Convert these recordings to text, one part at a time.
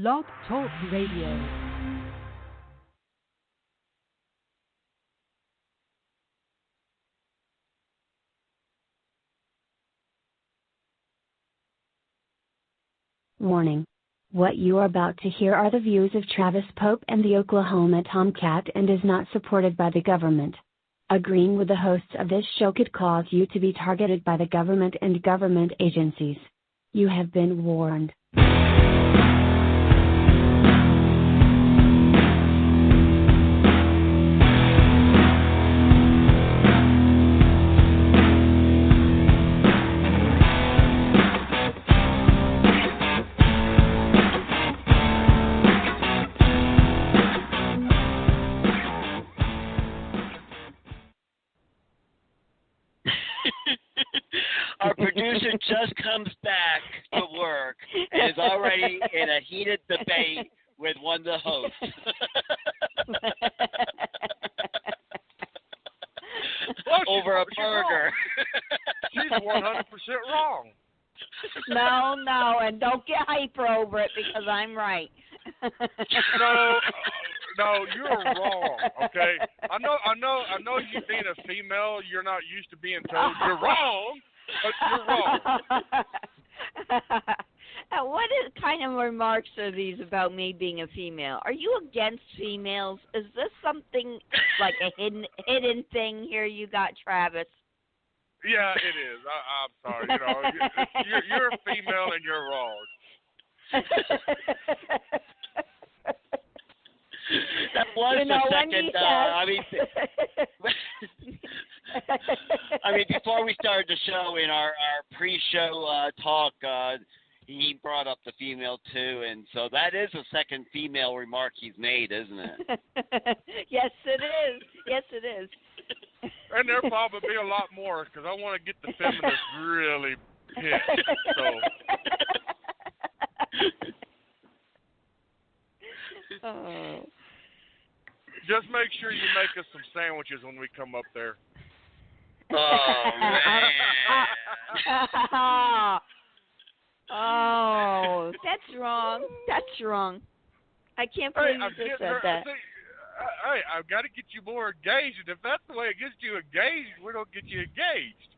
Blog Talk Radio. Warning. What you are about to hear are the views of Travis Pope and the Oklahoma Tomcat and is not supported by the government. Agreeing with the hosts of this show could cause you to be targeted by the government and government agencies. You have been warned. Our producer just comes back to work and is already in a heated debate with one of the hosts. Over a burger. She's 100% wrong. No, and don't get hyper over it because I'm right. No, you're wrong. Okay, I know. You being a female, you're not used to being told you're wrong, but you're wrong. What kind of remarks are these about me being a female? Are you against females? Is this something like a hidden thing here you got, Travis? Yeah, it is. I'm sorry. You're a female and you're wrong. That was the second. Before we started the show, in our pre-show talk, he brought up the female too, and so that is the second female remark he's made, isn't it? Yes, it is. Yes, it is. And there'll probably be a lot more because I want to get the feminists really pissed. So. Oh. Just make sure you make us some sandwiches when we come up there. Oh, man. Oh, that's wrong. That's wrong. I can't believe you just said that. Hey, I've got to get you more engaged, and if that's the way it gets you engaged, we don't get you engaged.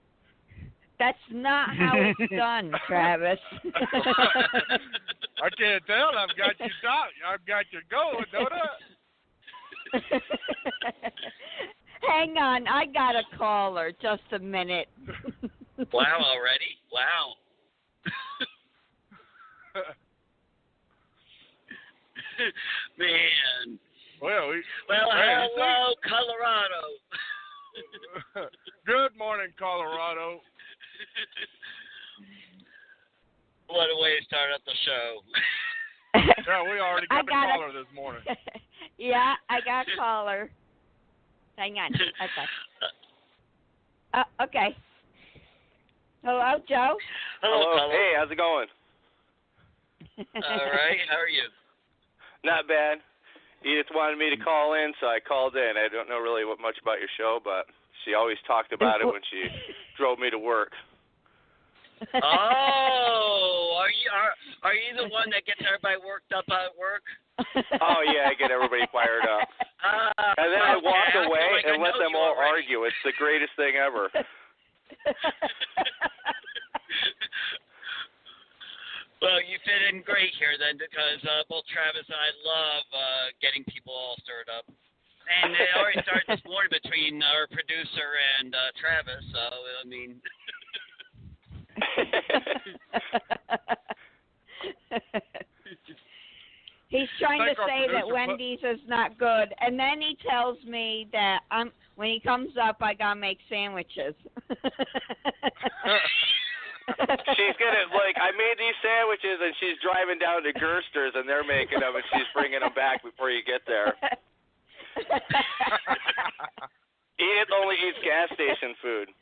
That's not how it's done, Travis. I can't tell. I've got you going, don't I? Hang on, I got a caller. Just a minute. Wow, already? Wow. Man. Well, hello, Colorado. Good morning, Colorado. What a way to start up the show. Yeah, we already got a caller this morning. Yeah, I got a caller. Hang on. Okay. Hello, Joe. Hello. Hey, how's it going? All right. How are you? Not bad. Edith wanted me to call in, so I called in. I don't know really much about your show, but she always talked about it when she drove me to work. Oh, are you the one that gets everybody worked up at work? Oh yeah, I get everybody fired up. And then I walk away and let them all argue. It's the greatest thing ever. Well, you fit in great here then, because both Travis and I love getting people all stirred up. And it already started this morning between our producer and Travis, so, I mean... He's trying to say that Wendy's is not good, and then he tells me that when he comes up, I gotta make sandwiches. She's gonna I made these sandwiches, and she's driving down to Gerster's, and they're making them, and she's bringing them back before you get there. Edith only eats gas station food.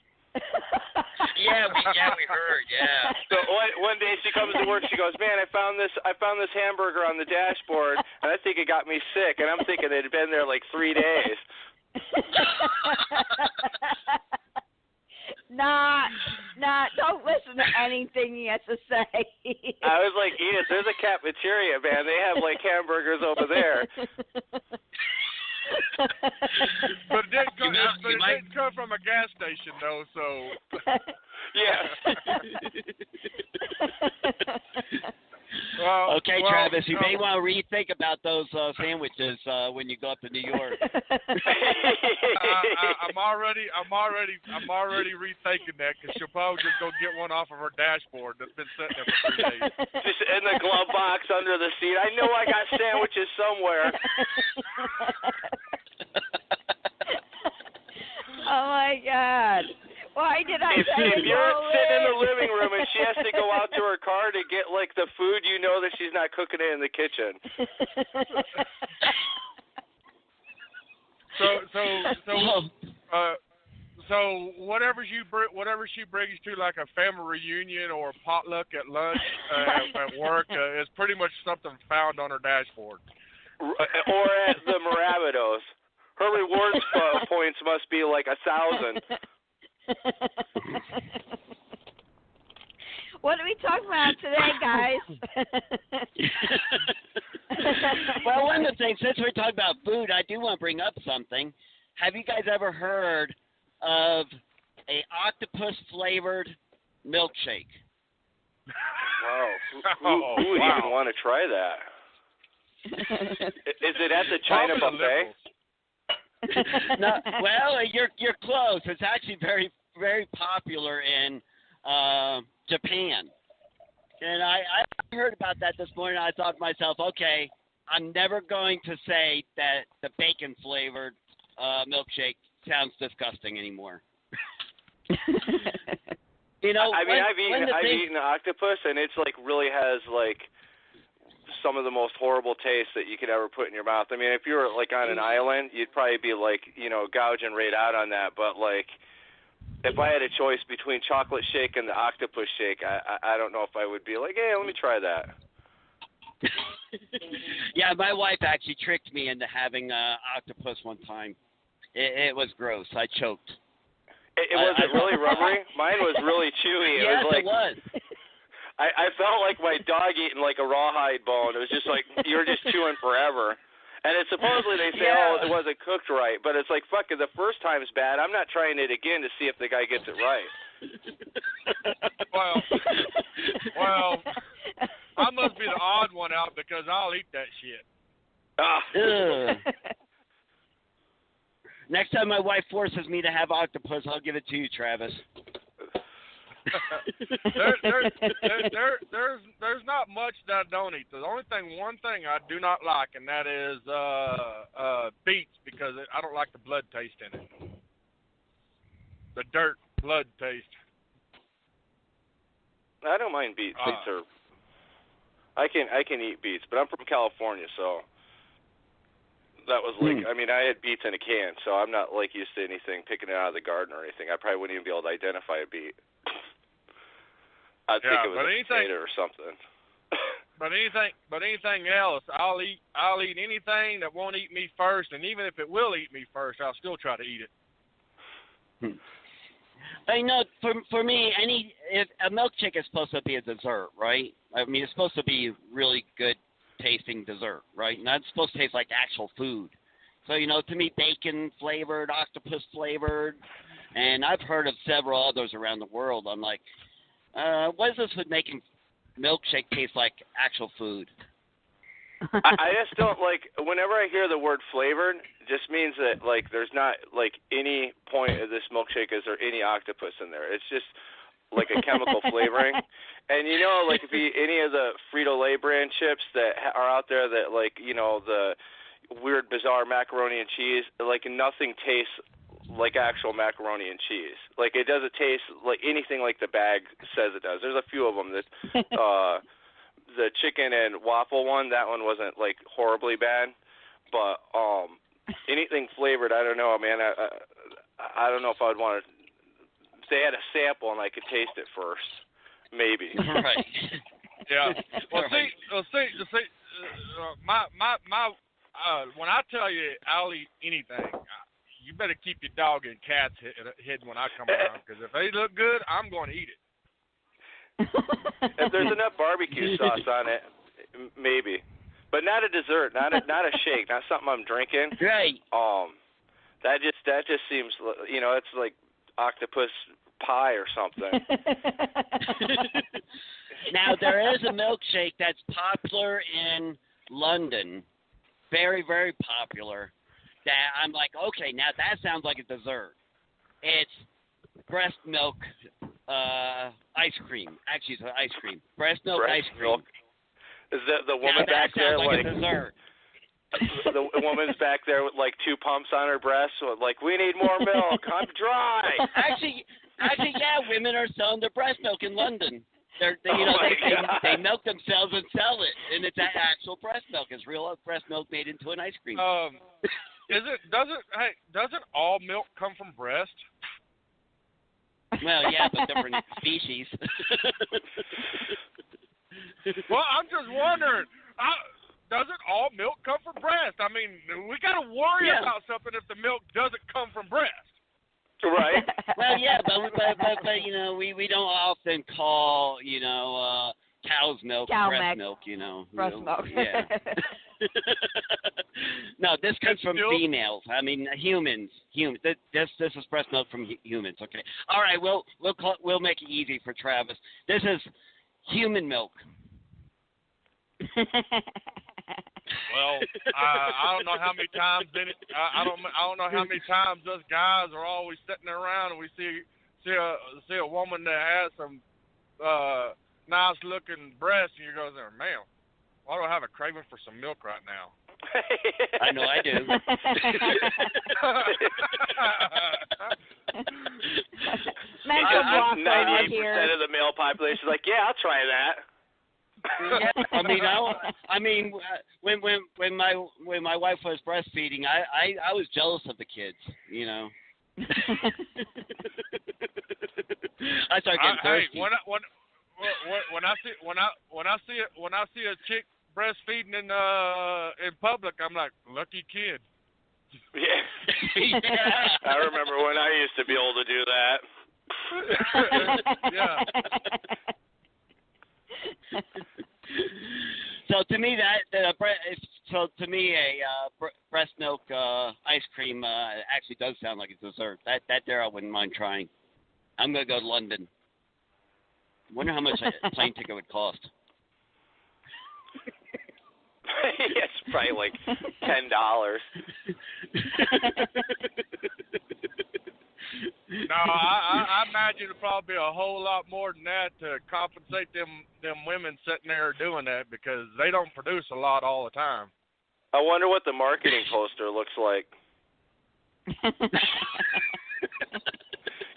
Yeah, we heard, yeah. So one day she comes to work, she goes, "Man, I found this hamburger on the dashboard, and I think it got me sick." And I'm thinking it had been there like 3 days. Don't listen to anything he has to say. I was like, Edith, there's a cafeteria, man. They have like hamburgers over there. But it didn't come from a gas station, though, so. Yeah. Okay, Travis, you may want to rethink about those sandwiches when you go up to New York. I'm already rethinking that because she'll probably just go get one off of her dashboard that's been sitting there for 3 days. Just in the glove box under the seat. I know I got sandwiches somewhere. Oh my God. Why did I say if you're sitting in the living room and she has to go out to her car to get like the food, you know that she's not cooking it in the kitchen. So whatever she brings to like a family reunion or a potluck at lunch at work is pretty much something found on her dashboard. Or at the Maravidos. Her rewards points must be like 1,000. What are we talking about today, guys? Well, one of the things, since we're talking about food, I do want to bring up something. Have you guys ever heard of a octopus-flavored milkshake? Wow. Who would even want to try that? Is it at the China buffet? No, well, you're close. It's actually very, very popular in Japan. And I heard about that this morning. I thought to myself, okay, I'm never going to say that the bacon-flavored milkshake sounds disgusting anymore. You know, I've eaten octopus, and it's like really has like some of the most horrible taste that you could ever put in your mouth. I mean, if you were like on an island, you'd probably be like, gouging right out on that. But like, if I had a choice between chocolate shake and the octopus shake, I don't know if I would be like, hey, let me try that. Yeah, my wife actually tricked me into having octopus one time. It was gross. I choked. It wasn't really rubbery. Mine was really chewy. Yes, it was. I felt like my dog eating like a rawhide bone. It was just like you were just chewing forever. And it's supposedly they say, it wasn't cooked right. But it's like, fuck it, the first time's bad. I'm not trying it again to see if the guy gets it right. Well, I must be the odd one out because I'll eat that shit. Next time my wife forces me to have octopus, I'll give it to you, Travis. There's not much that I don't eat. The only one thing I do not like, and that is beets, because I don't like the blood taste in it. The dirt blood taste. I don't mind beets. I can eat beets, but I'm from California, so that was like, I mean, I had beets in a can, so I'm not like used to anything picking it out of the garden or anything. I probably wouldn't even be able to identify a beet. I'd think it was a potato or something. But anything else, I'll eat anything that won't eat me first, and even if it will eat me first, I'll still try to eat it. I know for me, if a milkshake is supposed to be a dessert, right? I mean, it's supposed to be really good tasting dessert, right? Not supposed to taste like actual food. So, to me, bacon flavored, octopus flavored, and I've heard of several others around the world. I'm like, what is this with making milkshake taste like actual food? I just don't like, whenever I hear the word flavored, it just means that, like, there's not, like, any point of this milkshake is there any octopus in there. It's just, like, a chemical flavoring. And, like, if you any of the Frito-Lay brand chips that are out there that, like, the weird, bizarre macaroni and cheese, like, nothing tastes like actual macaroni and cheese. Like, it doesn't taste like anything like the bag says it does. There's a few of them that, the chicken and waffle one, that one wasn't like horribly bad, but anything flavored, I don't know, man. I don't know if I'd want to. If they had a sample and I could taste it first, maybe. Right. Yeah. Well, see, my when I tell you I'll eat anything, you better keep your dog and cats hidden when I come around, because if they look good, I'm going to eat it. If there's enough barbecue sauce on it, maybe. But not a dessert, not a shake, not something I'm drinking. Right. That just seems, it's like octopus pie or something. Now, there is a milkshake that's popular in London, very, very popular, that I'm like, okay, now that sounds like a dessert. It's breast milk ice cream. Actually, it's an ice cream. Breast milk ice cream. Milk. Is the woman back there like a dessert? The woman's back there with like 2 pumps on her breasts, with like, we need more milk. I'm dry. Actually, yeah, women are selling their breast milk in London. They milk themselves and sell it, and it's actual breast milk. It's real breast milk made into an ice cream. Doesn't all milk come from breast? Well, yeah, but different species. Well, I'm just wondering, doesn't all milk come from breast? I mean, we got to worry about something if the milk doesn't come from breast. Right. Well, yeah, but we don't often call cow's milk breast milk. Breast milk. Yeah. No, this comes from females. I mean, humans. This is breast milk from humans. Okay. All right. We'll make it easy for Travis. This is human milk. Well, I don't know how many times I don't know how many times us guys are always sitting around and we see a woman that has some nice looking breasts, and you go there, man, why do I have a craving for some milk right now? I know I do. 98% of the male population is like, yeah, I'll try that. Yeah, I mean, when my wife was breastfeeding, I was jealous of the kids, I started getting thirsty. When I see a chick breastfeeding in public, I'm like, lucky kid. Yeah. I remember when I used to be able to do that. Yeah. So to me, breast milk ice cream actually does sound like a dessert. That there I wouldn't mind trying. I'm gonna go to London. Wonder how much a plane ticket would cost. It's probably like $10. No, I imagine it'll probably be a whole lot more than that to compensate them women sitting there doing that, because they don't produce a lot all the time. I wonder what the marketing poster looks like.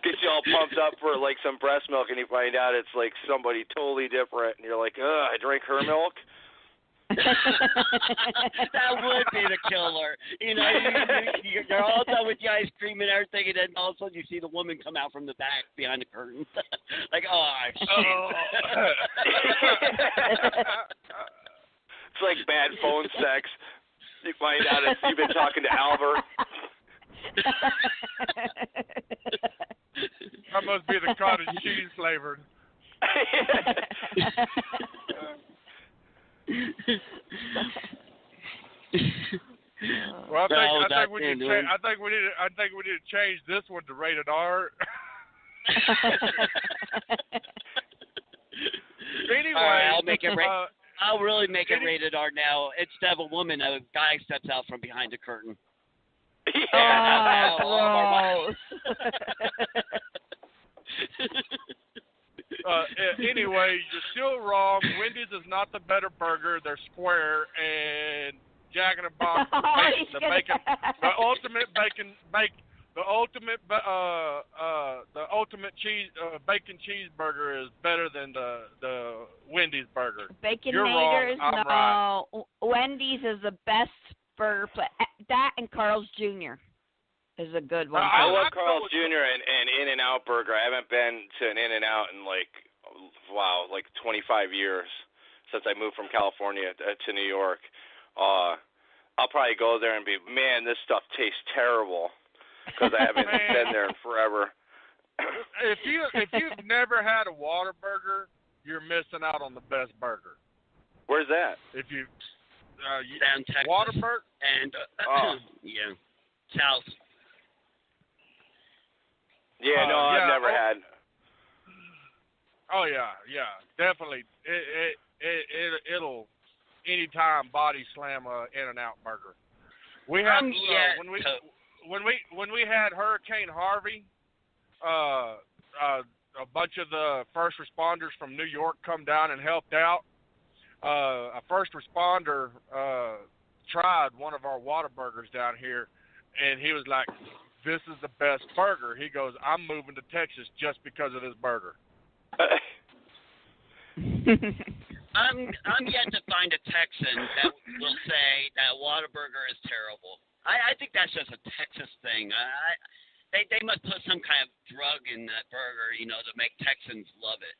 Get you all pumped up for like some breast milk, and you find out it's like somebody totally different, and you're like, ugh, I drink her milk. That would be the killer. You're all done with the ice cream and everything, and then all of a sudden you see the woman come out from the back behind the curtain. Like, oh, shit. Oh. It's like bad phone sex. You find out you've been talking to Albert. That must be the cottage cheese flavored. Well, I think we need to change this one to rated R. Anyway, I'll make it. I'll really make it rated R now. Instead of a woman, a guy steps out from behind the curtain. Yeah. Oh, Anyway, you're still wrong. Wendy's is not the better burger. They're square, and Jack in the Box, the ultimate cheese bacon cheeseburger is better than the Wendy's burger. You're wrong. I'm right. Wendy's is the best burger place. That and Carl's Jr. is a good one. I love Carl's Jr. and In-N-Out Burger. I haven't been to an In-N-Out in like 25 years since I moved from California to New York. I'll probably go there and be, man, this stuff tastes terrible. because I haven't been there in forever. If you've never had a Whataburger, you're missing out on the best burger. Where's that? If you down Texas. Whataburger And yeah, south. Yeah, no, I've never had. Oh yeah, definitely. It'll anytime body slam a In-N-Out burger. We had when we had Hurricane Harvey, a bunch of the first responders from New York come down and helped out. A first responder tried one of our Whataburgers down here, and he was like, "This is the best burger." He goes, "I'm moving to Texas just because of this burger." I'm yet to find a Texan that will say that Whataburger is terrible. I think that's just a Texas thing. They must put some kind of drug in that burger, to make Texans love it.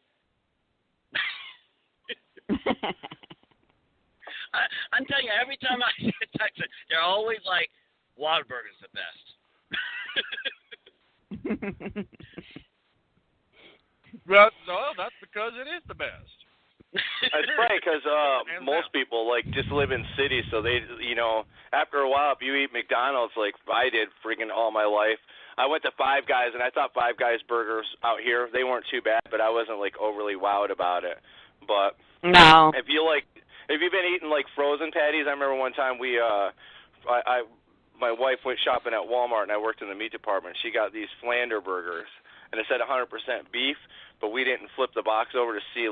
I'm telling you, every time I see a Texan, they're always like, Whataburger's the best. Well, no, that's because it is the best. It's funny because most people just live in cities, so they, after a while, if you eat McDonald's like I did freaking all my life, I went to Five Guys, and I thought Five Guys burgers out here, they weren't too bad, but I wasn't overly wowed about it. But no, if you've been eating frozen patties, I remember one time my wife went shopping at Walmart, and I worked in the meat department. She got these Flander burgers, and it said 100% beef, but we didn't flip the box over to see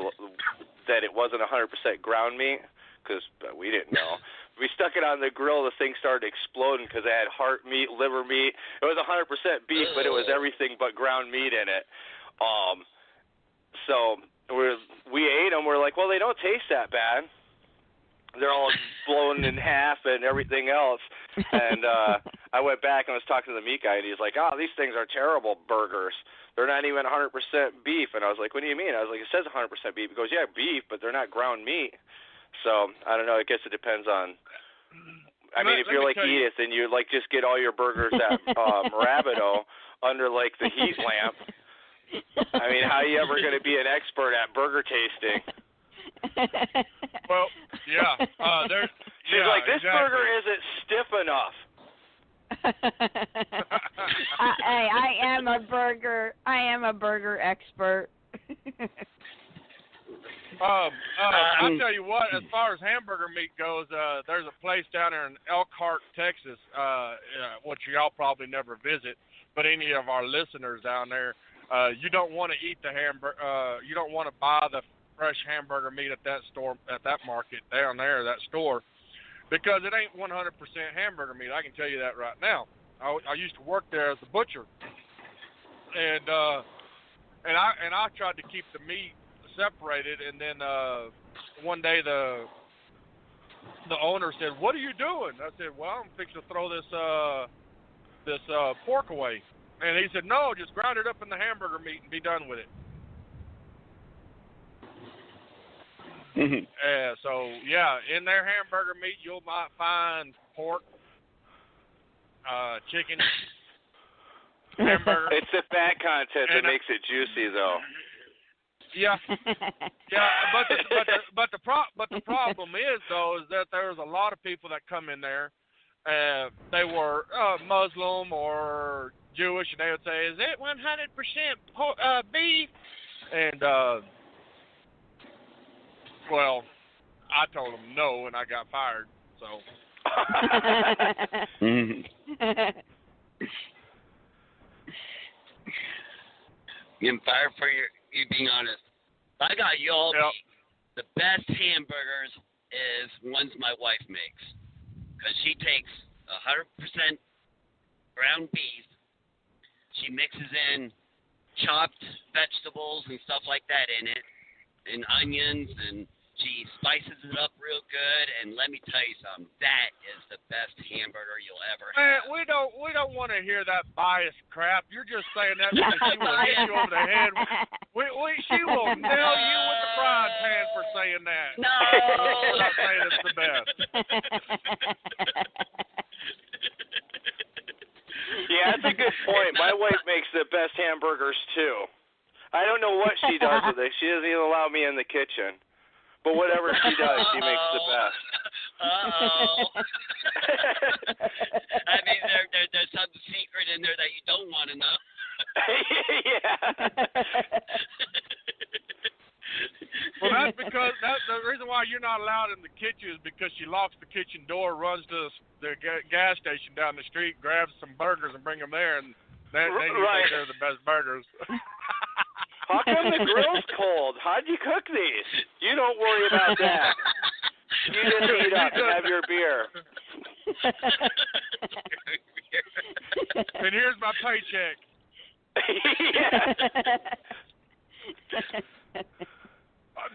that it wasn't 100% ground meat because we didn't know. We stuck it on the grill. The thing started exploding because it had heart meat, liver meat. It was 100% beef, but it was everything but ground meat in it. So we ate them. We're like, well, they don't taste that bad. They're all blown in half and everything else. And I went back and was talking to the meat guy, and he's like, oh, these things are terrible burgers. They're not even 100% beef. And I was like, what do you mean? I was like, it says 100% beef. He goes, yeah, beef, but they're not ground meat. So I don't know. I guess it depends on. I mean, if you're like Edith and you just get all your burgers at Rabideau under the heat lamp, I mean, how are you ever going to be an expert at burger tasting? Well, yeah. She's like, this exactly. burger isn't stiff enough. I am a burger expert. I'll tell you what, as far as hamburger meat goes, there's a place down there in Elkhart, Texas, which y'all probably never visit, but any of our listeners down there, you don't want to eat the hamburger, you don't want to buy the fresh hamburger meat at that store, at that market down there, that store, because it ain't 100% hamburger meat. I can tell you that right now. I used to work there as a butcher, and I tried to keep the meat separated, and then one day the owner said, "What are you doing?" I said, "Well, I'm fixing to throw this pork away," and he said, "No, just grind it up in the hamburger meat and be done with it." So yeah, in their hamburger meat, you might find pork, chicken, hamburger. It's the fat content that makes it juicy, though. Yeah, yeah, but the problem is though is that there's a lot of people that come in there, they were Muslim or Jewish, and they would say, "Is it 100% beef?" And well, I told them no, and I got fired. So. Getting fired for you being honest. I got you all. Yep. The best hamburgers is ones my wife makes, because she takes 100% ground beef. She mixes in chopped vegetables and stuff like that in it, and onions, and she spices it up real good. And let me tell you something, that is the best hamburger you'll ever have. Man, we don't want to hear that biased crap. You're just saying that because she will hit you over the head. She will nail you with the frying pan for saying that. No, I'm not saying it's the best. Yeah, it's a good kitchen. But whatever she does, she makes the best. Uh-oh. I mean, there's some secret in there that you don't want to know. Yeah. Well, that's because the reason why you're not allowed in the kitchen is because she locks the kitchen door, runs to the gas station down the street, grabs some burgers and bring them there, and they think they're the best burgers. How come the grill's cold? How'd you cook these? You don't worry about that. You just eat up and have your beer. And here's my paycheck.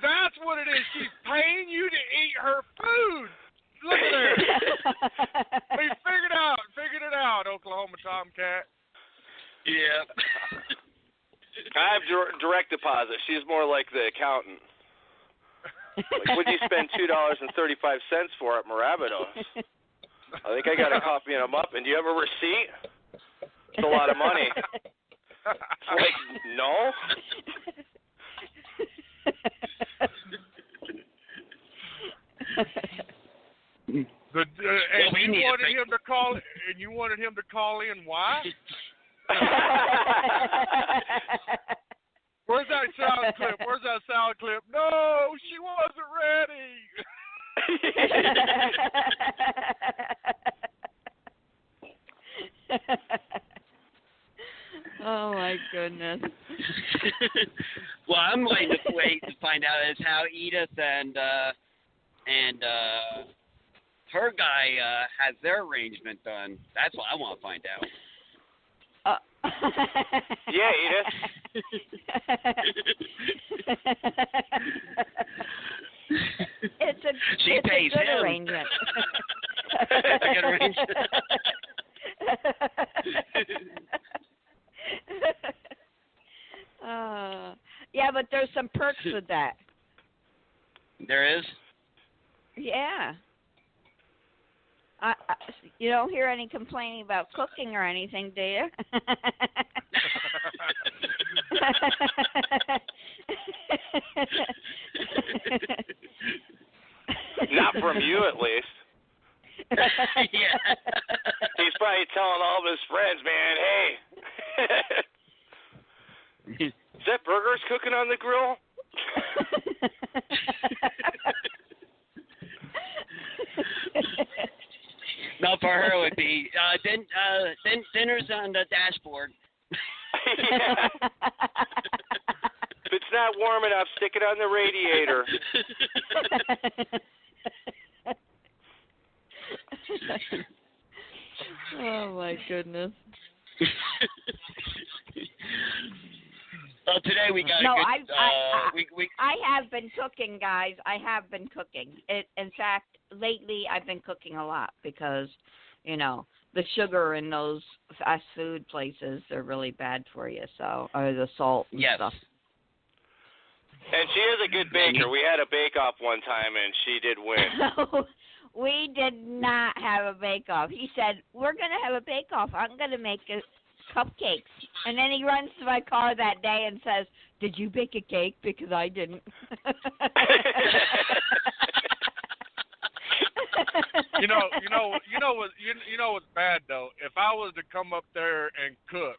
That's what it is. She's paying you to eat her food. Look at her. We figured it out, Oklahoma Tomcat. Yeah. I have direct deposit. She's more like the accountant. Like, what do you spend $2.35 for at Marabitos? I think I got to copy them up. And do you have a receipt? It's a lot of money. Like, no. And you wanted him to call in. Why? Where's that sound clip? No, she wasn't ready. Oh my goodness. Well, I'm waiting to find out is how Edith and her guy has their arrangement done. That's what I want to find out. Yeah, Edith. She pays a good him. arrangement. A good arrangement. Yeah, but there's some perks with that. There is? Yeah. You don't hear any complaining about cooking or anything, do you? Not from you, at least. Yeah. He's probably telling all of his friends, man, hey, is that burgers cooking on the grill? No, for her it would be dinner's on the dashboard. Yeah. If it's not warm enough, stick it on the radiator. Oh my goodness. Well, today we got I have been cooking, guys. I have been cooking. In fact, lately I've been cooking a lot because, the sugar in those fast food places, they're really bad for you. So, or the salt and stuff. And she is a good baker. We had a bake-off one time, and she did win. No, we did not have a bake-off. He said, we're going to have a bake-off. I'm going to make cupcakes. And then he runs to my car that day and says, did you bake a cake? Because I didn't. You know what's bad though? If I was to come up there and cook,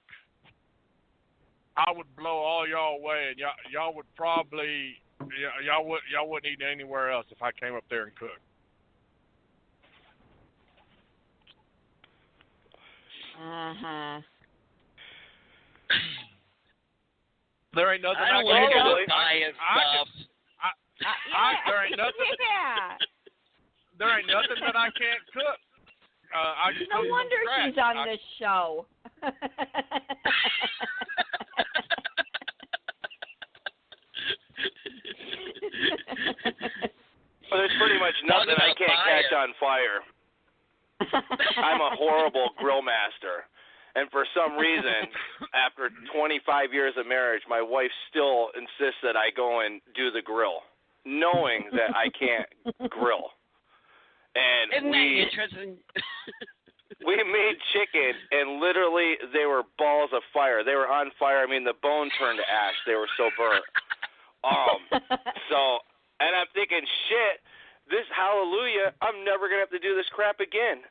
I would blow all y'all away, and y'all would probably y'all wouldn't eat anywhere else if I came up there and cooked. Uh-huh. There ain't nothing I don't I want can to do. buy his stuff. There ain't nothing. There ain't nothing that I can't cook. No wonder she's on this show. Well, there's pretty much nothing I can't catch on fire. I'm a horrible grill master. And for some reason, after 25 years of marriage, my wife still insists that I go and do the grill, knowing that I can't grill. And Isn't that interesting? we made chicken, and literally they were balls of fire. They were on fire. I mean, the bone turned to ash. They were so burnt. And I'm thinking, shit, this hallelujah, I'm never going to have to do this crap again.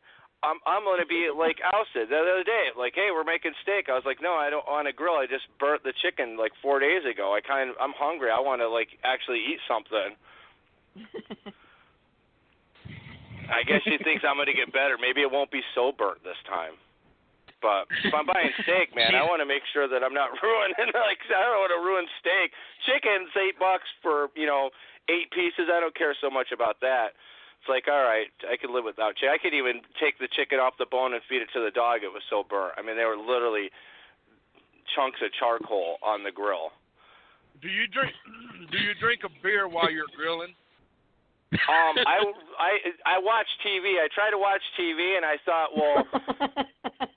I'm going to be, like, ousted. The other day, like, hey, we're making steak. I was like, no, I don't want to grill. I just burnt the chicken, like, 4 days ago. I'm hungry. I want to, like, actually eat something. I guess she thinks I'm going to get better. Maybe it won't be so burnt this time. But if I'm buying steak, man, I want to make sure that I'm not ruining, like, I don't want to ruin steak. Chicken's $8 for, 8 pieces. I don't care so much about that. It's like, all right, I could live without chicken. I could even take the chicken off the bone and feed it to the dog. It was so burnt. I mean, they were literally chunks of charcoal on the grill. Do you drink a beer while you're grilling? I watch TV. I try to watch TV, and I thought, well,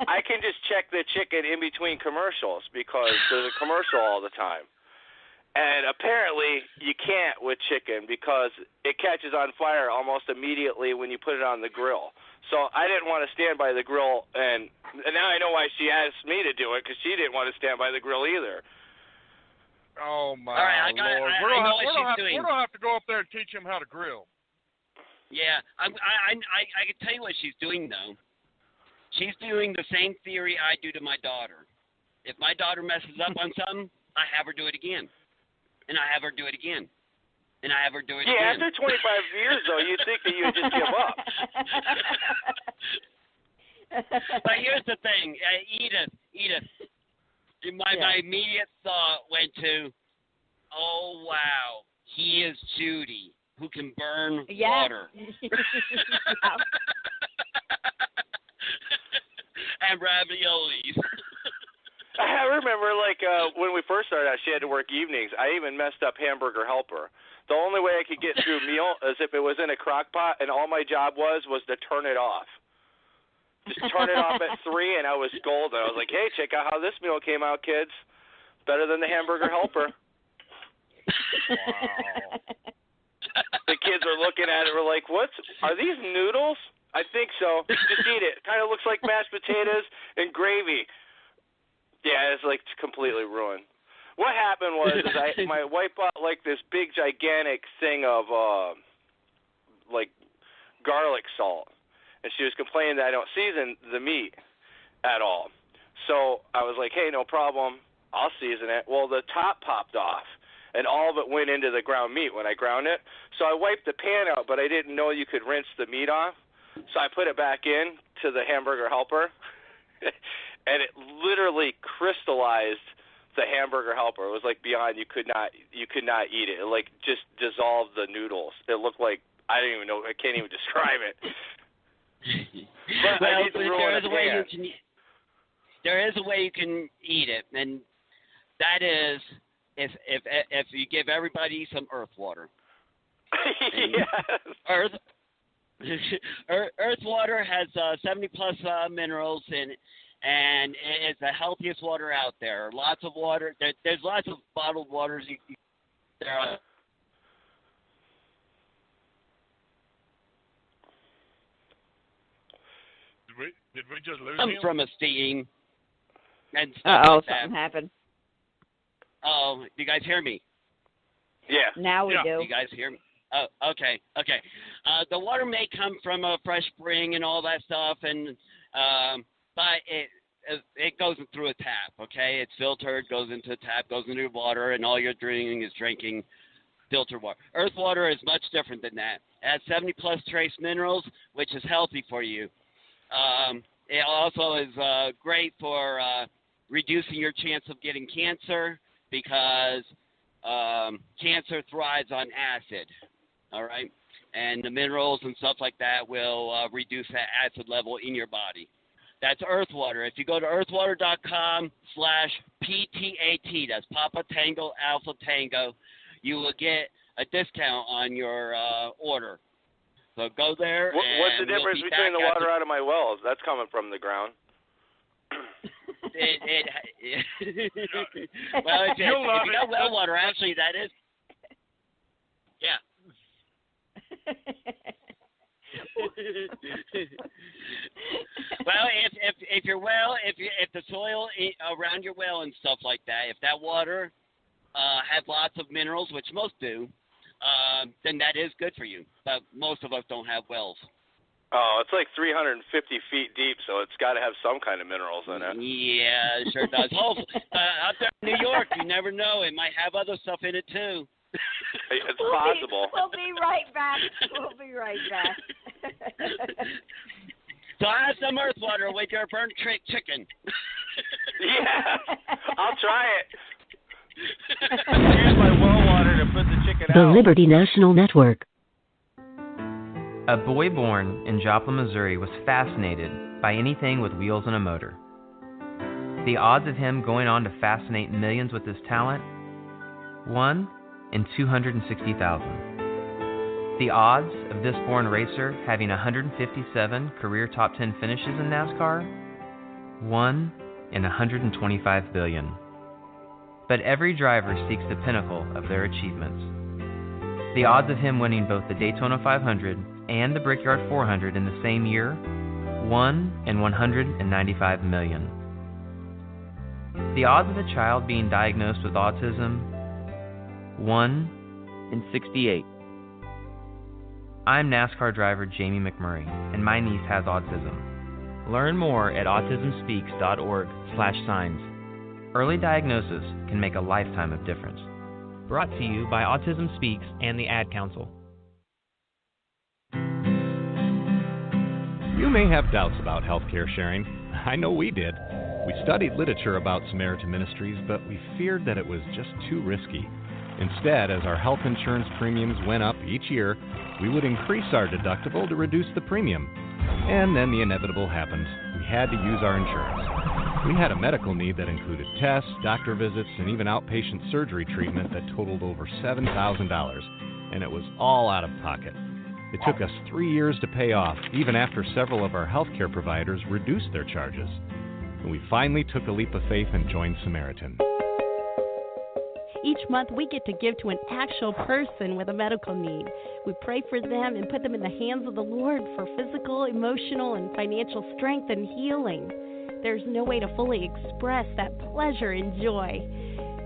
I can just check the chicken in between commercials because there's a commercial all the time. And apparently you can't with chicken because it catches on fire almost immediately when you put it on the grill. So I didn't want to stand by the grill, and now I know why she asked me to do it, because she didn't want to stand by the grill either. Oh, my All right, Lord. I know what she's doing. We're going to have to go up there and teach him how to grill. Yeah, I can tell you what she's doing, though. She's doing the same theory I do to my daughter. If my daughter messes up on something, I have her do it again. And I have her do it again. And I have her do it again. Yeah, after 25 years, though, you'd think that you would just give up. But here's the thing. Edith, my immediate thought went to, oh, wow, he is Judy, who can burn water. And raviolis. I remember, like, when we first started out, she had to work evenings. I even messed up Hamburger Helper. The only way I could get through a meal is if it was in a crock pot, and all my job was to turn it off. Just turn it off at 3, and I was golden. I was like, hey, check out how this meal came out, kids. Better than the Hamburger Helper. Wow. The kids are looking at it. We're like, are these noodles? I think so. Just eat it. Kind of looks like mashed potatoes and gravy. Yeah, it's like completely ruined. What happened was my wife bought like this big gigantic thing of like garlic salt, and she was complaining that I don't season the meat at all. So I was like, hey, no problem, I'll season it. Well, the top popped off, and all of it went into the ground meat when I ground it. So I wiped the pan out, but I didn't know you could rinse the meat off. So I put it back in to the Hamburger Helper. And it literally crystallized the Hamburger Helper. It was like beyond you could not eat it. It like just dissolved the noodles. It looked like I can't even describe it. But well, there is a way you can eat it, and that is if you give everybody some earth water. Yes. Earth water has 70 plus minerals in it. And it's the healthiest water out there. Lots of water. There's lots of bottled waters. There are. Did we just lose him? From a steam. And like something happened. Oh, do you guys hear me? Yeah. Now we do. You guys hear me? Oh, okay. The water may come from a fresh spring and all that stuff, and but it goes through a tap, okay? It's filtered, goes into a tap, goes into water, and all you're doing is drinking filtered water. Earth water is much different than that. It has 70-plus trace minerals, which is healthy for you. It also is great for reducing your chance of getting cancer because cancer thrives on acid, all right? And the minerals and stuff like that will reduce that acid level in your body. That's earth water. If you go to earthwater.com/PTAT, that's Papa Tango Alpha Tango, you will get a discount on your order. So go there. What's the difference between the water out of my wells? That's coming from the ground. Well, if you got well water, actually, that is. Yeah. Well, if the soil around your well and stuff like that, if that water have lots of minerals, which most do, then that is good for you. But most of us don't have wells. Oh, it's like 350 feet deep, so it's got to have some kind of minerals in it. Yeah, it sure does. Out there in New York, you never know. It might have other stuff in it, too. It's possible. We'll be right back. So have some earth water with your burnt chicken. Yeah, I'll try it. Use my well water to put the chicken out. The Liberty National Network. A boy born in Joplin, Missouri was fascinated by anything with wheels and a motor. The odds of him going on to fascinate millions with his talent? 1 in 260,000. The odds of this born racer having 157 career top 10 finishes in NASCAR? 1 in 125 billion. But every driver seeks the pinnacle of their achievements. The odds of him winning both the Daytona 500 and the Brickyard 400 in the same year? 1 in 195 million. The odds of a child being diagnosed with autism? 1 in 68. I'm NASCAR driver Jamie McMurray, and my niece has autism. Learn more at autismspeaks.org/signs. Early diagnosis can make a lifetime of difference. Brought to you by Autism Speaks and the Ad Council. You may have doubts about healthcare sharing. I know we did. We studied literature about Samaritan Ministries, but we feared that it was just too risky. Instead, as our health insurance premiums went up each year, we would increase our deductible to reduce the premium. And then the inevitable happened. We had to use our insurance. We had a medical need that included tests, doctor visits, and even outpatient surgery treatment that totaled over $7,000, and it was all out of pocket. It took us 3 years to pay off, even after several of our healthcare providers reduced their charges. And we finally took a leap of faith and joined Samaritan. Each month, we get to give to an actual person with a medical need. We pray for them and put them in the hands of the Lord for physical, emotional, and financial strength and healing. There's no way to fully express that pleasure and joy.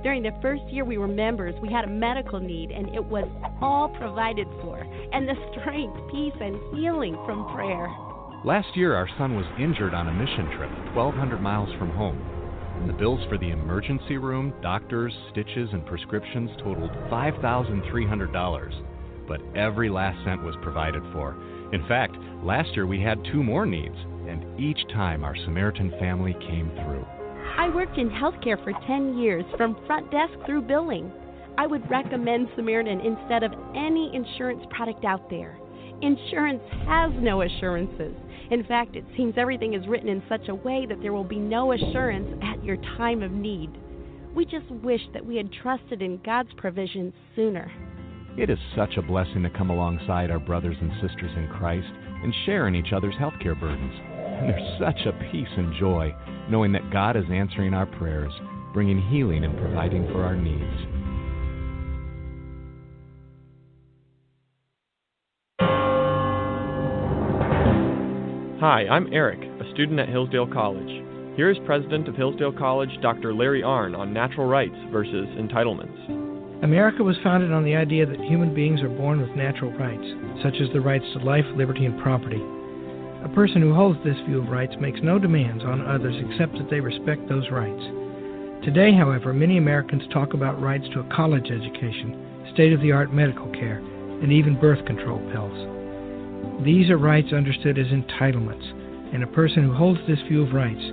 During the first year we were members, we had a medical need, and it was all provided for. And the strength, peace, and healing from prayer. Last year, our son was injured on a mission trip, 1,200 miles from home. The bills for the emergency room, doctors, stitches, and prescriptions totaled $5,300. But every last cent was provided for. In fact, last year we had 2 more needs, and each time our Samaritan family came through. I worked in healthcare for 10 years, from front desk through billing. I would recommend Samaritan instead of any insurance product out there. Insurance has no assurances. In fact, it seems everything is written in such a way that there will be no assurance at your time of need. We just wish that we had trusted in God's provisions sooner. It is such a blessing to come alongside our brothers and sisters in Christ and share in each other's healthcare burdens. And there's such a peace and joy knowing that God is answering our prayers, bringing healing and providing for our needs. Hi, I'm Eric, a student at Hillsdale College. Here is President of Hillsdale College, Dr. Larry Arnn, on natural rights versus entitlements. America was founded on the idea that human beings are born with natural rights, such as the rights to life, liberty, and property. A person who holds this view of rights makes no demands on others except that they respect those rights. Today, however, many Americans talk about rights to a college education, state-of-the-art medical care, and even birth control pills. These are rights understood as entitlements, and a person who holds this view of rights,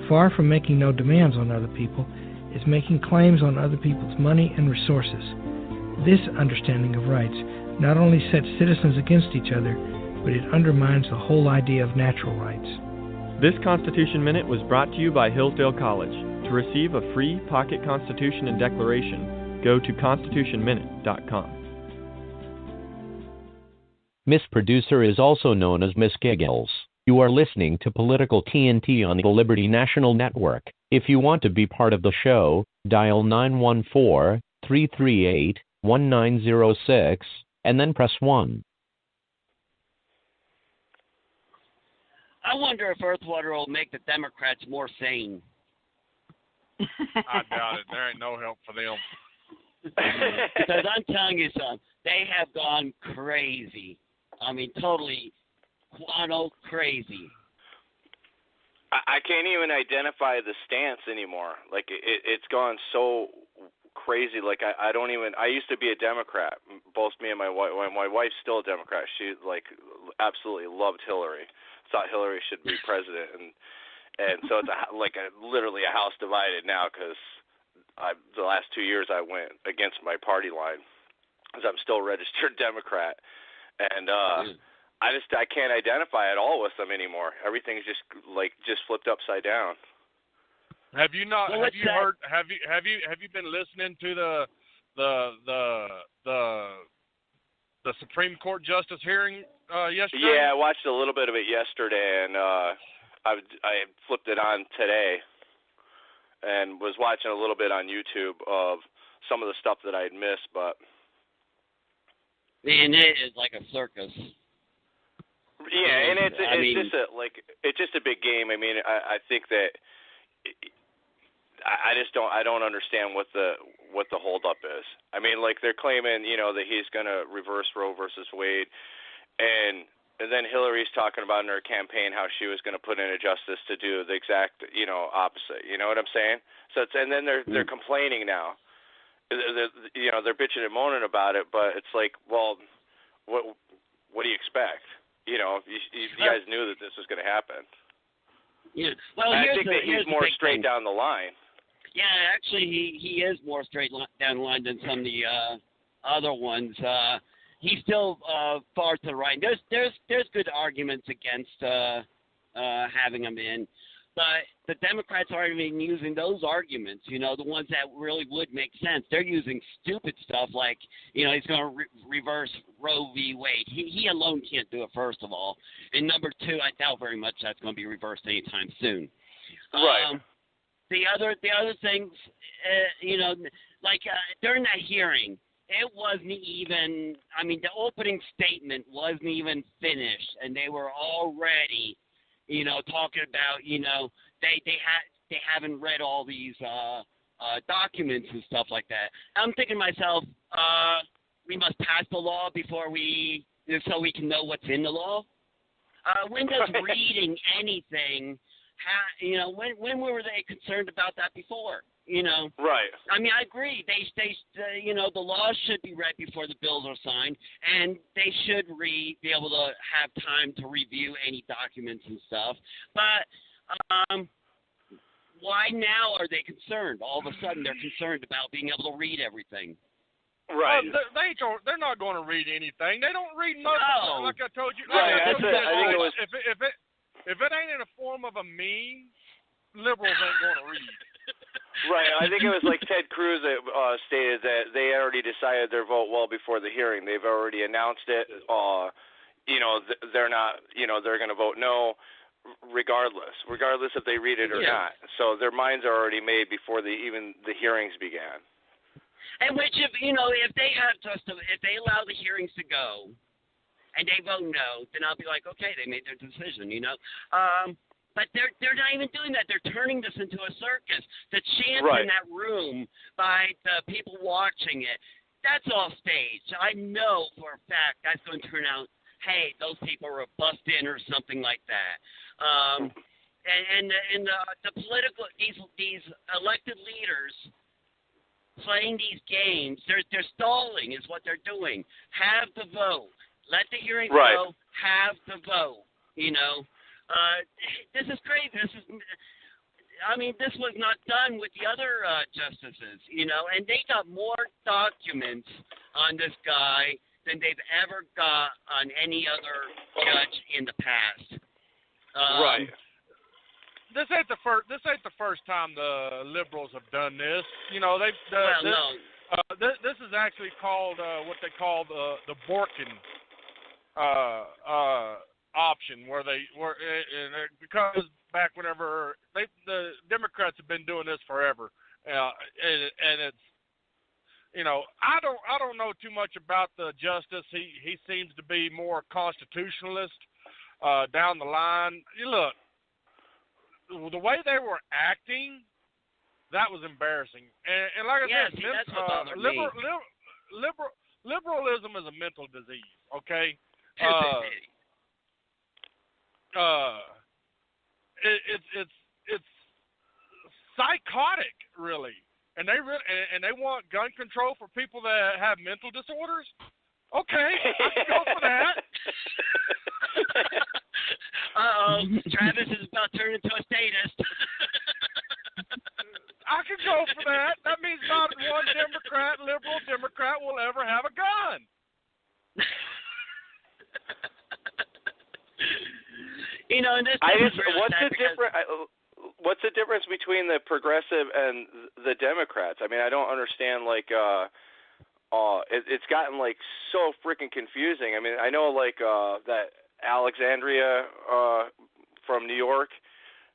far from making no demands on other people, is making claims on other people's money and resources. This understanding of rights not only sets citizens against each other, but it undermines the whole idea of natural rights. This Constitution Minute was brought to you by Hillsdale College. To receive a free pocket Constitution and Declaration, go to constitutionminute.com. Miss Producer is also known as Miss Giggles. You are listening to Political TNT on the Liberty National Network. If you want to be part of the show, dial 914-338-1906 and then press 1. I wonder if Earthwater will make the Democrats more sane. I doubt it. There ain't no help for them. Because I'm telling you something, they have gone crazy. I mean, totally guano crazy. I can't even identify the stance anymore. Like it's gone so crazy. Like I don't even. I used to be a Democrat. Both me and my wife. My wife's still a Democrat. She absolutely loved Hillary. Thought Hillary should be president, and so it's literally a house divided now because the last 2 years I went against my party line because I'm still a registered Democrat, and I can't identify at all with them anymore. Everything's just flipped upside down. Have you not? Well, have you heard? Have you been listening to the Supreme Court Justice hearing yesterday? Yeah, I watched a little bit of it yesterday, and I flipped it on today, and was watching a little bit on YouTube of some of the stuff that I had missed. But man, it is like a circus. Yeah, and it's just a big game. I mean, I think that I don't understand what the holdup is. I mean, like they're claiming, that he's going to reverse Roe versus Wade, and then Hillary's talking about in her campaign how she was going to put in a justice to do the exact, opposite. You know what I'm saying? So and then they're complaining now. They're bitching and moaning about it, but it's like, well, what do you expect? You guys knew that this was going to happen. Yeah. Well, I think that he's more straight down the line. Yeah, actually, he is more straight down the line than some of the other ones. He's still far to the right. There's good arguments against having him in, but the Democrats aren't even using those arguments. The ones that really would make sense. They're using stupid stuff like he's going to reverse Roe v. Wade. He alone can't do it, first of all, and number two, I doubt very much that's going to be reversed anytime soon. Right. The other things, during that hearing, it wasn't even. I mean, the opening statement wasn't even finished, and they were already, talking about, they haven't read all these documents and stuff like that. I'm thinking to myself, we must pass the law so we can know what's in the law. When does reading anything? When were they concerned about that before? Right. I mean, I agree. The laws should be read before the bills are signed, and they should be able to have time to review any documents and stuff. But why now are they concerned? All of a sudden, they're concerned about being able to read everything. Right. They're not going to read anything. They don't read nothing. No. Like I told you. Right. I think it was. If it ain't in the form of a meme, liberals ain't going to read. Right. I think it was like Ted Cruz that stated that they already decided their vote well before the hearing. They've already announced it. They're not. They're going to vote no, regardless if they read it or not. So their minds are already made before even the hearings began. And which, if they allow the hearings to go, and they vote no, then I'll be like, okay, they made their decision, But they're not even doing that. They're turning this into a circus. The chants in that room by the people watching it, that's all staged. I know for a fact that's going to turn out, hey, those people were bussed in or something like that. And the political, these elected leaders playing these games, they're stalling is what they're doing. Have the vote. Let the hearings go. Have the vote. This is crazy. This was not done with the other justices, and they got more documents on this guy than they've ever got on any other judge in the past. Right. This ain't the first time the liberals have done this. This is actually called what they call the Borkin option, where because back whenever the Democrats have been doing this forever, and it's I don't know too much about the justice. He seems to be more constitutionalist down the line. Look, the way they were acting That was embarrassing. And like I said, that's what bothered me. Liberalism is a mental disease. Okay. It's psychotic, really. And they want gun control for people that have mental disorders. Okay, I can go for that. Travis is about to turn into a statist. I can go for that. That means not one liberal Democrat will ever have a gun. You know, and this what's the difference between the progressive and the Democrats? I mean, I don't understand. Like, it's gotten like so freaking confusing. I mean, I know like that Alexandria from New York.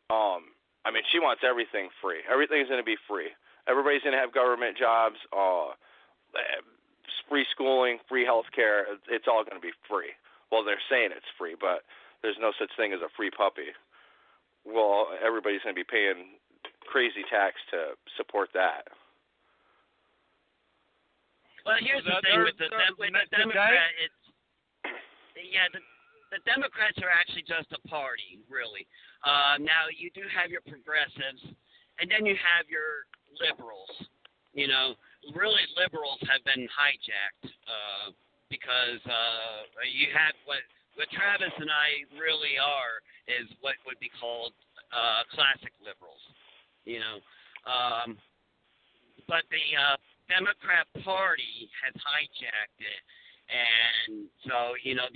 I mean, she wants everything free. Everything's going to be free. Everybody's going to have government jobs, free schooling, free health care. It's all going to be free. Well, they're saying it's free, but there's no such thing as a free puppy. Well, everybody's going to be paying crazy tax to support that. Well, here's the thing with the Democrat. The Democrats are actually just a party, really. Now, you do have your progressives, and then you have your liberals. You know, really, liberals have been hijacked because you have what Travis and I really are is what would be called classic liberals. You know, but the Democrat Party has hijacked it. And so, you know, a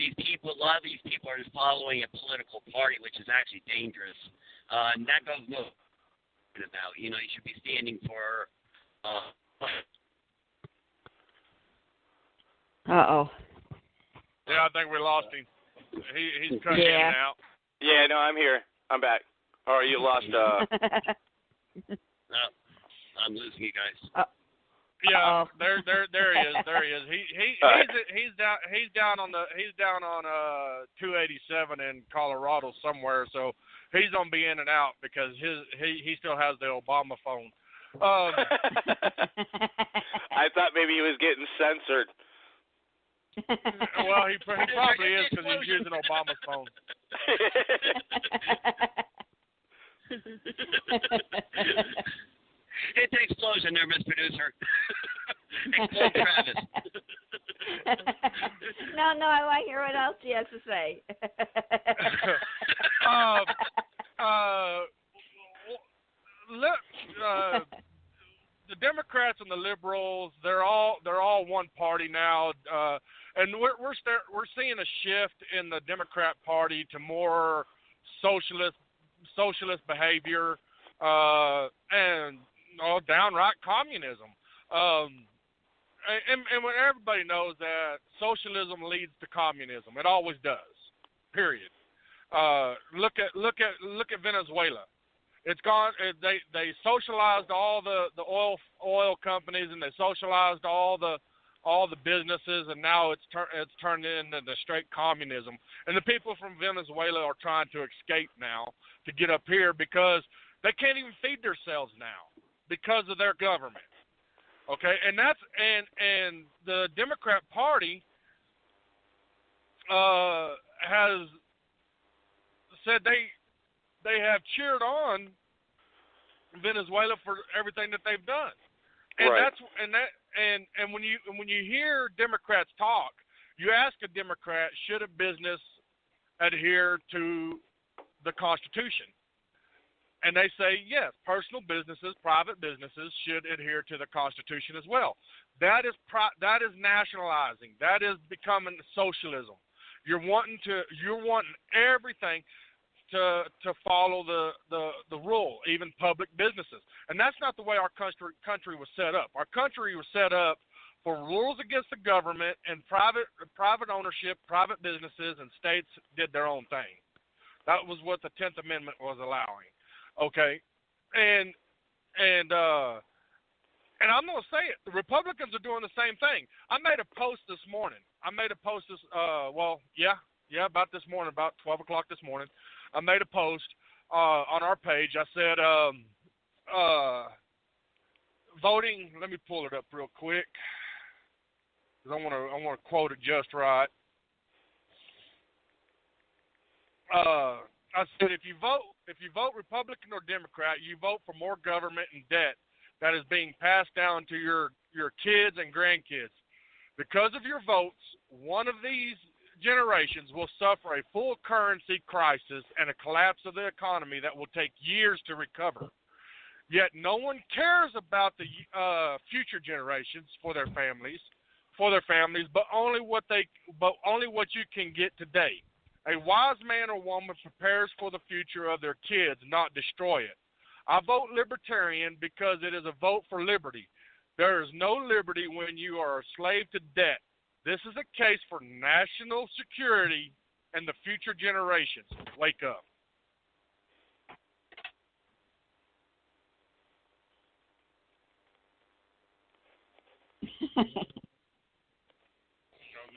lot of these people are following a political party, which is actually dangerous. And that goes no about. You know, you should be standing for. Yeah, I think we lost him. He's cutting in and out. Yeah, no, I'm here. I'm back. Or you lost. No, I'm losing you guys. Yeah, there he is. There he is. He's down on 287 in Colorado somewhere. So he's gonna be in and out because he still has the Obama phone. I thought maybe he was getting censored. Well, he probably is because he's using Obama's phone. Hit the explosion there, Miss Producer. Explode Travis. No, I want to hear what else he has to say. The Democrats and the liberals, they're all one party now, and we're seeing a shift in the Democrat Party to more socialist behavior and downright communism. And when everybody knows that socialism leads to communism, it always does. Period. Look at Venezuela. It's gone. They socialized all the oil companies, and they socialized all the businesses, and now it's turned into the straight communism. And the people from Venezuela are trying to escape now to get up here because they can't even feed themselves now because of their government. Okay, and the Democrat Party has said they have cheered on Venezuela for everything that they've done, and right. And when you hear Democrats talk, you ask a Democrat, should a business adhere to the Constitution? And they say, yes, personal businesses, private businesses should adhere to the Constitution as well. That is nationalizing. That is becoming socialism. You're wanting everything to follow the rule, even public businesses. And that's not the way our country was set up. Our country was set up for rules against the government and private ownership, private businesses, and states did their own thing. That was what the 10th Amendment was allowing. Okay, and I'm going to say it. The Republicans are doing the same thing. I made a post this morning. About this morning, about 12 o'clock this morning. I made a post on our page. I said, voting. Let me pull it up real quick because I want to quote it just right. I said if you vote Republican or Democrat, you vote for more government and debt that is being passed down to your kids and grandkids. Because of your votes, one of these generations will suffer a full currency crisis and a collapse of the economy that will take years to recover. Yet no one cares about the future generations for their families, but only what you can get today. A wise man or woman prepares for the future of their kids, not destroy it. I vote Libertarian because it is a vote for liberty. There is no liberty when you are a slave to debt. This is a case for national security and the future generations. Wake up.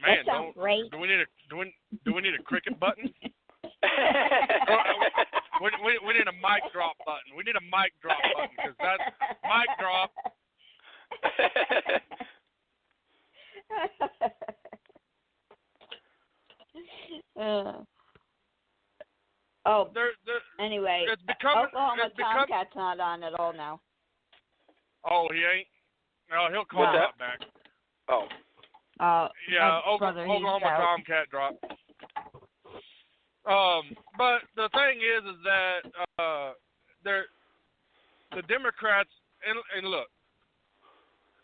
Man, great. Do we need a cricket button? we need a mic drop button. We need a mic drop button because that's mic drop. Anyway, Oklahoma Tomcat's not on at all now. Oh, he ain't? No, he'll call that back. Oh. Yeah, Oklahoma Tomcat dropped. But the thing is that the Democrats, and look,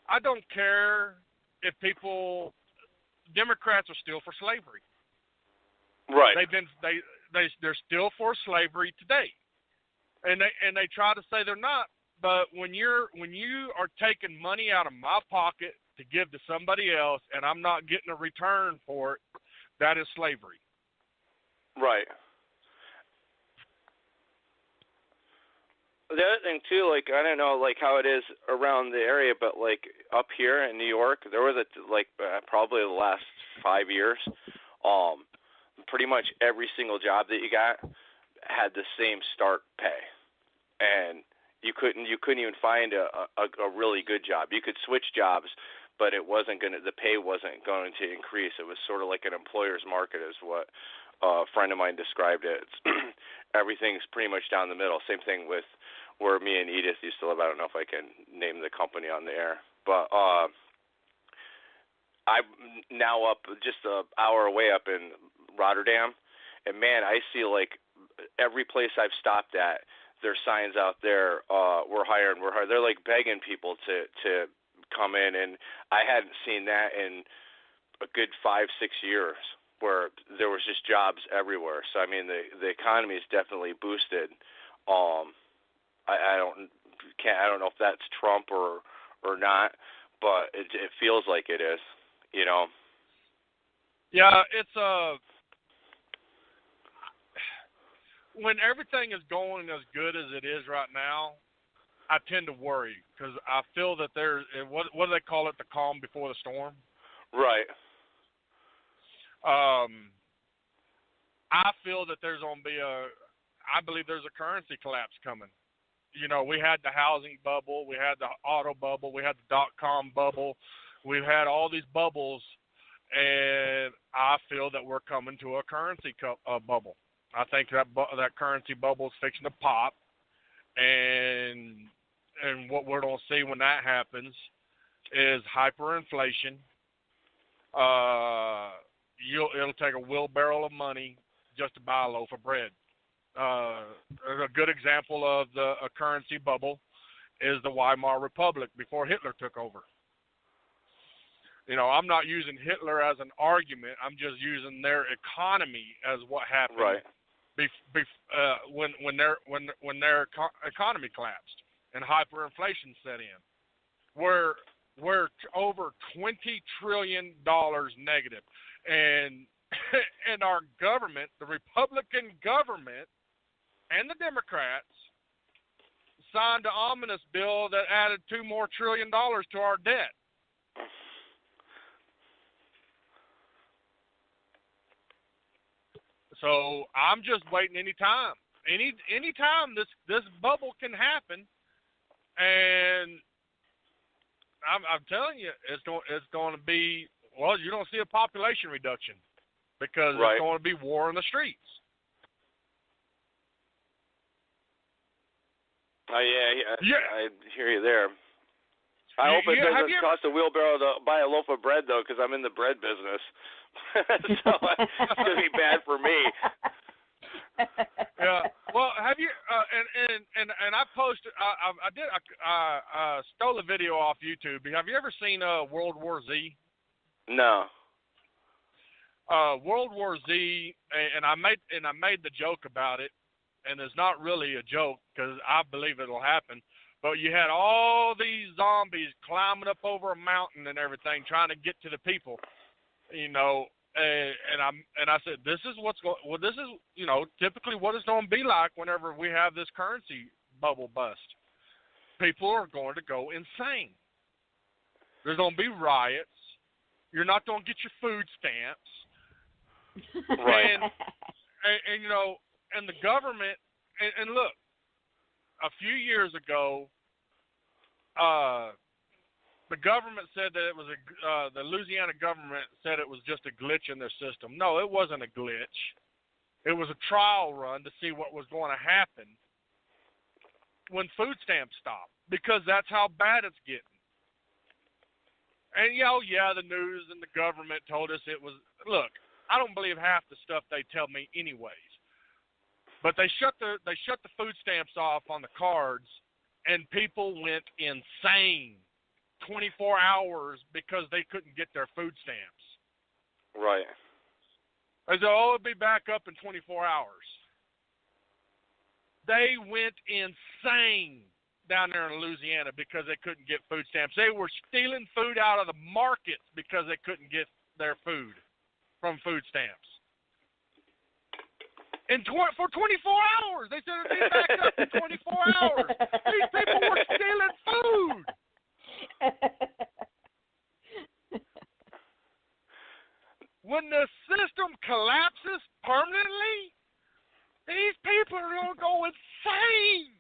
I don't care if Democrats are still for slavery. Right. They're still for slavery today, and they try to say they're not. But when you are taking money out of my pocket to give to somebody else, and I'm not getting a return for it, that is slavery. Right. The other thing too, like I don't know, like how it is around the area, but like up here in New York, there was probably the last 5 years, pretty much every single job that you got had the same start pay, and you couldn't even find a really good job. You could switch jobs, but the pay wasn't going to increase. It was sort of like an employer's market, is what a friend of mine described it. Everything's pretty much down the middle. Same thing with where me and Edith used to live. I don't know if I can name the company on the air, but I'm now up just an hour away up in Rotterdam, and man, I see like every place I've stopped at, there's signs out there, we're hiring. They're like begging people to come in, and I hadn't seen that in a good 5-6 years, where there was just jobs everywhere. So I mean, the economy is definitely boosted. I don't know if that's Trump or not, but it feels like it is, you know. Yeah, it's when everything is going as good as it is right now, I tend to worry because I feel that there's what do they call it, the calm before the storm? Right. I feel that there's going to be I believe there's a currency collapse coming. You know, we had the housing bubble, we had the auto bubble, we had the .com bubble, we've had all these bubbles, and I feel that we're coming to a currency bubble. I think that currency bubble is fixing to pop, and what we're going to see when that happens is hyperinflation. It'll take a wheelbarrow of money just to buy a loaf of bread. A good example of a currency bubble is the Weimar Republic before Hitler took over. You know, I'm not using Hitler as an argument. I'm just using their economy as what happened. Right. When their economy collapsed and hyperinflation set in, we're over $20 trillion negative, and our government, the Republican government, and the Democrats signed an ominous bill that added $2 more trillion to our debt. So I'm just waiting any time this bubble can happen, and I'm telling you, it's going to be, well, you don't see a population reduction because it's going to be war in the streets. Oh, yeah. I hear you there. I hope it doesn't cost a wheelbarrow to buy a loaf of bread, though, because I'm in the bread business. So it's going to be bad for me. Yeah. Well, have you? And I posted. I stole a video off YouTube. Have you ever seen World War Z? No. World War Z, and I made the joke about it, and it's not really a joke because I believe it'll happen. But you had all these zombies climbing up over a mountain and everything, trying to get to the people, you know. And I said, this is this is, you know, typically what it's going to be like whenever we have this currency bubble bust. People are going to go insane. There's going to be riots. You're not going to get your food stamps. Right. And you know, and the government, and look, a few years ago, the government said that it was the Louisiana government said it was just a glitch in their system. No, it wasn't a glitch. It was a trial run to see what was going to happen when food stamps stopped, because that's how bad it's getting. And the news and the government told us it was. Look, I don't believe half the stuff they tell me anyways. But they shut the food stamps off on the cards, and people went insane. 24 hours because they couldn't get their food stamps. Right. They said, it'll be back up in 24 hours. They went insane down there in Louisiana because they couldn't get food stamps. They were stealing food out of the markets because they couldn't get their food from food stamps. For 24 hours. They said it'd be back up in 24 hours. These people were stealing food. When the system collapses permanently, these people are going to go insane.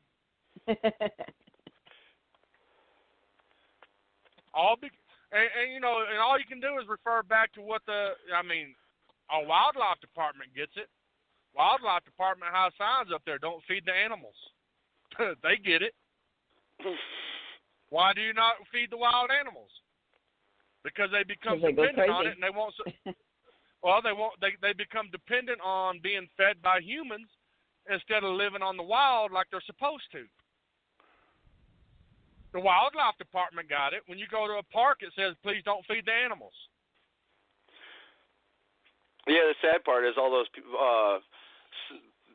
And all you can do is refer back to what our wildlife department gets it. Wildlife department has signs up there, don't feed the animals. They get it. Why do you not feed the wild animals? Because they become dependent on it, and they won't. Well, they won't. They become dependent on being fed by humans instead of living on the wild like they're supposed to. The wildlife department got it. When you go to a park, it says, "Please don't feed the animals." Yeah, the sad part is all those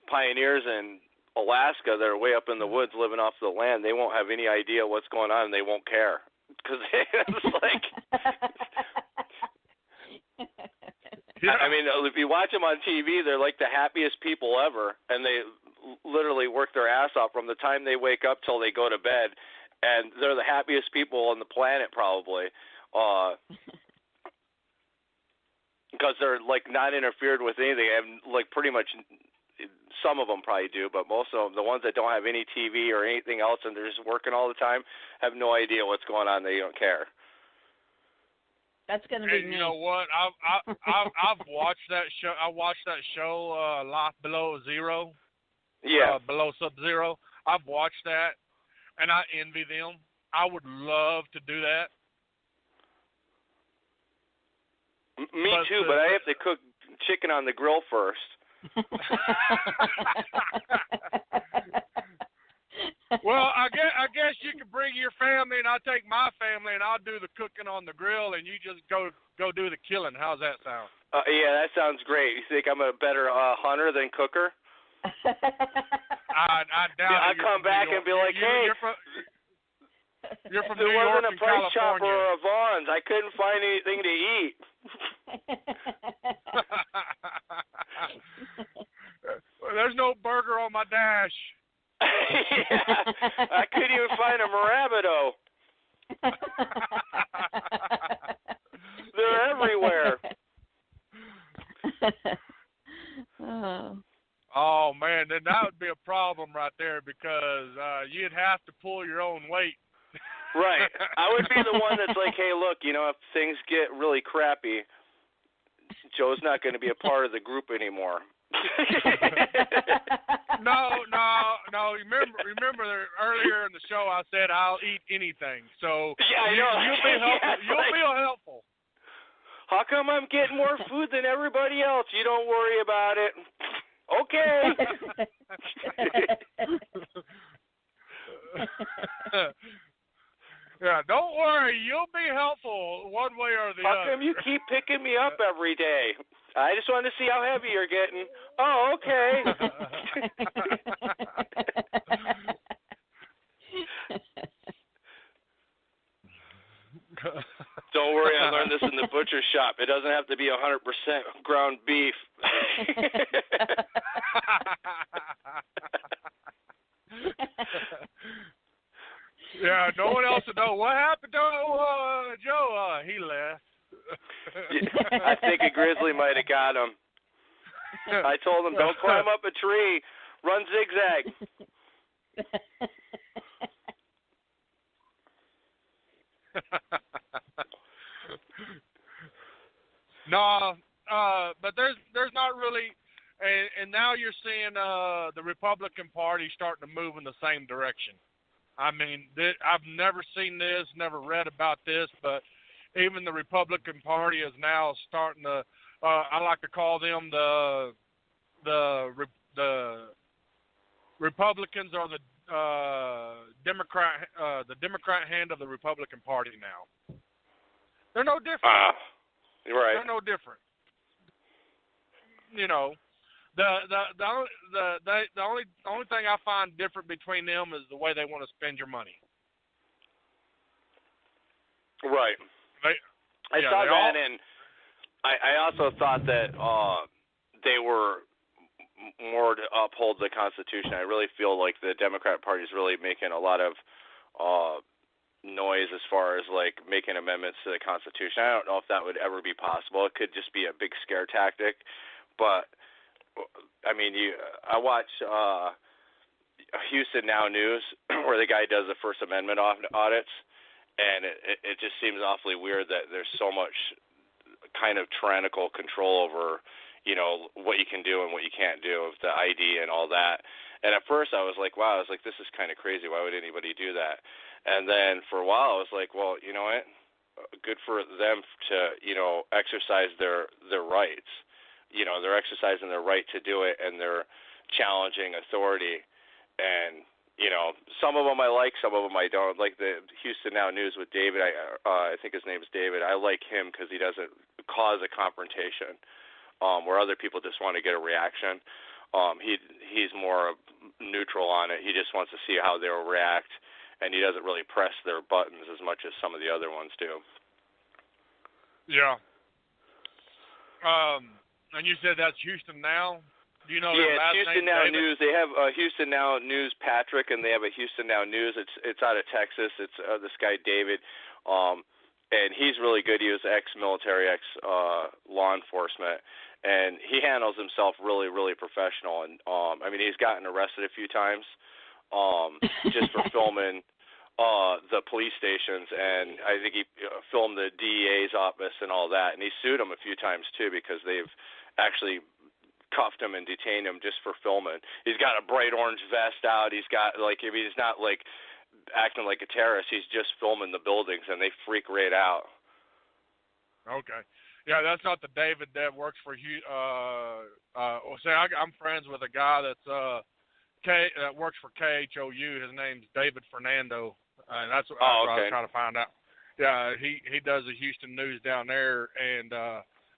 pioneers in Alaska that are way up in the woods living off the land, they won't have any idea what's going on, and they won't care. Because it's like... I mean, if you watch them on TV, they're like the happiest people ever, and they literally work their ass off from the time they wake up till they go to bed, and they're the happiest people on the planet probably. Because they're like not interfered with anything. They have like pretty much... Some of them probably do, but most of them, the ones that don't have any TV or anything else and they're just working all the time, have no idea what's going on. They don't care. That's going to be me. You know what? I've watched that show. I watched that show, Life Below Zero. Yeah. Below Sub-Zero. I've watched that, and I envy them. I would love to do that. Me too, but I have to cook chicken on the grill first. Well, I guess you can bring your family, and I'll take my family, and I'll do the cooking on the grill, and you just go do the killing. How's that sound? Yeah, that sounds great. You think I'm a better hunter than cooker? I doubt it. I'll come back and be like, hey, you're from there New York wasn't a Price Chopper or a Vaughn's. I couldn't find anything to eat. There's no burger on my dash. Yeah, I couldn't even find a Marabito. They're everywhere. Oh man, then that would be a problem right there because you'd have to pull your own weight. Right. I would be the one that's like, hey, look, if things get really crappy, Joe's not going to be a part of the group anymore. No. Remember earlier in the show I said I'll eat anything. So yeah, you'll be helpful. You'll be helpful. How come I'm getting more food than everybody else? You don't worry about it. Okay. Yeah, don't worry. You'll be helpful one way or the other. How come you keep picking me up every day? I just wanted to see how heavy you're getting. Oh, okay. Don't worry, I learned this in the butcher shop. It doesn't have to be 100% ground beef. Yeah, no one else would know. What happened to Joe? He left. I think a grizzly might have got him. I told him, don't climb up a tree. Run zigzag. No, but there's not really, and now you're seeing the Republican Party starting to move in the same direction. I mean, I've never seen this, never read about this, but even the Republican Party is now starting to. I like to call them the Republicans are the Democrat hand of the Republican Party now. They're no different. Right. They're no different. The only thing I find different between them is the way they want to spend your money. Right. I saw that, and I also thought that they were more to uphold the Constitution. I really feel like the Democrat Party is really making a lot of noise as far as like making amendments to the Constitution. I don't know if that would ever be possible. It could just be a big scare tactic, but I mean, I watch Houston Now News where the guy does the First Amendment audits, and it just seems awfully weird that there's so much kind of tyrannical control over, what you can do and what you can't do with the ID and all that. And at first I was like, wow, this is kind of crazy. Why would anybody do that? And then for a while I was like, well, you know what? Good for them to, exercise their rights. They're exercising their right to do it, and they're challenging authority. And, some of them I like, some of them I don't. Like the Houston Now News with David, I think his name is David. I like him because he doesn't cause a confrontation, where other people just want to get a reaction. He's more neutral on it. He just wants to see how they'll react, and he doesn't really press their buttons as much as some of the other ones do. Yeah. And you said that's Houston Now? Do you know their last it's Houston name, Now David? News. They have Houston Now News Patrick, and they have a Houston Now News. It's out of Texas. It's this guy David, and he's really good. He was ex-military, law enforcement, and he handles himself really, really professional. And I mean, he's gotten arrested a few times just for filming the police stations, and I think he filmed the DEA's office and all that, and he sued them a few times too because they've actually cuffed him and detained him just for filming. He's got a bright orange vest out. He's got he's not like acting like a terrorist. He's just filming the buildings, and they freak right out. Okay. Yeah, that's not the David that works for I'm friends with a guy that's that works for KHOU. His name's David Fernando, and that's what I was trying to find out. Yeah, he does the Houston News down there, and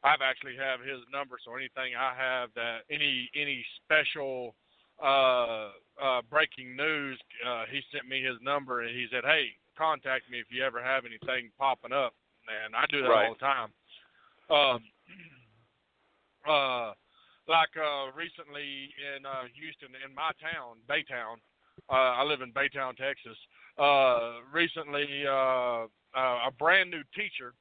I've actually have his number. So anything I have that any special breaking news, he sent me his number, and he said, "Hey, contact me if you ever have anything popping up." And I do that all the time. Recently in Houston, in my town, Baytown, I live in Baytown, Texas. Recently, a brand new teacher,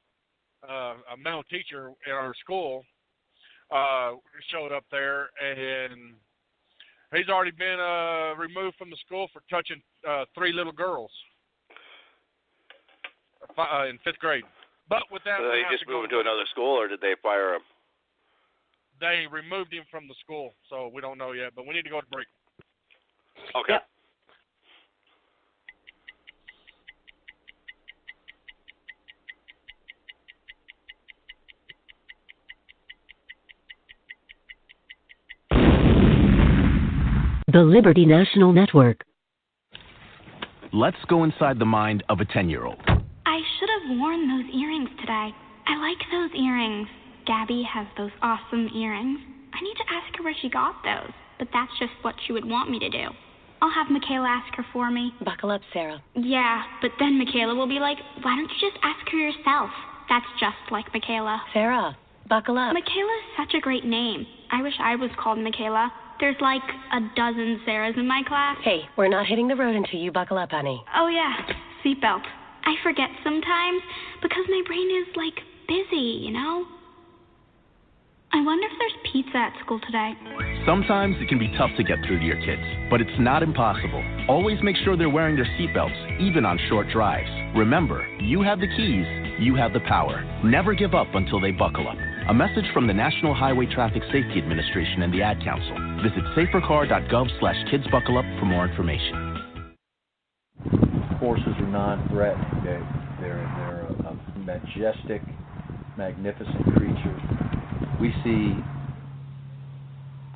a male teacher in our school, showed up there, and he's already been removed from the school for touching 3 little girls. in 5th grade. But with that, so they just moved him to another school, or did they fire him? They removed him from the school, so we don't know yet. But we need to go to break. Okay. Yep. The Liberty National Network. Let's go inside the mind of a 10-year-old. I should have worn those earrings today. I like those earrings. Gabby has those awesome earrings. I need to ask her where she got those, but that's just what she would want me to do. I'll have Michaela ask her for me. Buckle up, Sarah. Yeah, but then Michaela will be like, why don't you just ask her yourself? That's just like Michaela. Sarah, buckle up. Michaela's such a great name. I wish I was called Michaela. There's like a dozen Sarahs in my class. Hey, we're not hitting the road until you buckle up, honey. Oh, yeah, seatbelt. I forget sometimes because my brain is, like, busy, you know? I wonder if there's pizza at school today. Sometimes it can be tough to get through to your kids, but it's not impossible. Always make sure they're wearing their seatbelts, even on short drives. Remember, you have the keys, you have the power. Never give up until they buckle up. A message from the National Highway Traffic Safety Administration and the Ad Council. Visit safercar.gov/kidsbuckleup for more information. Horses are non-threatening. They're a majestic, magnificent creature. We see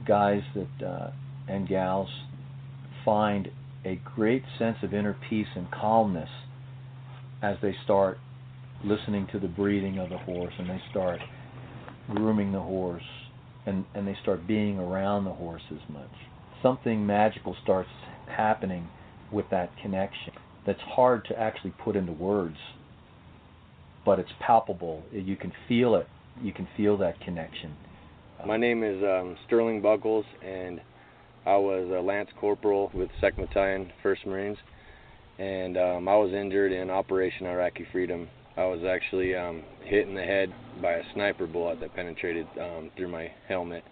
guys that and gals find a great sense of inner peace and calmness as they start listening to the breathing of the horse, and they start grooming the horse, and they start being around the horse as much. Something magical starts happening with that connection that's hard to actually put into words, but it's palpable. You can feel it. You can feel that connection. My name is Sterling Buckles, and I was a Lance Corporal with 2nd Battalion, 1st Marines, and I was injured in Operation Iraqi Freedom. I was actually hit in the head by a sniper bullet that penetrated through my helmet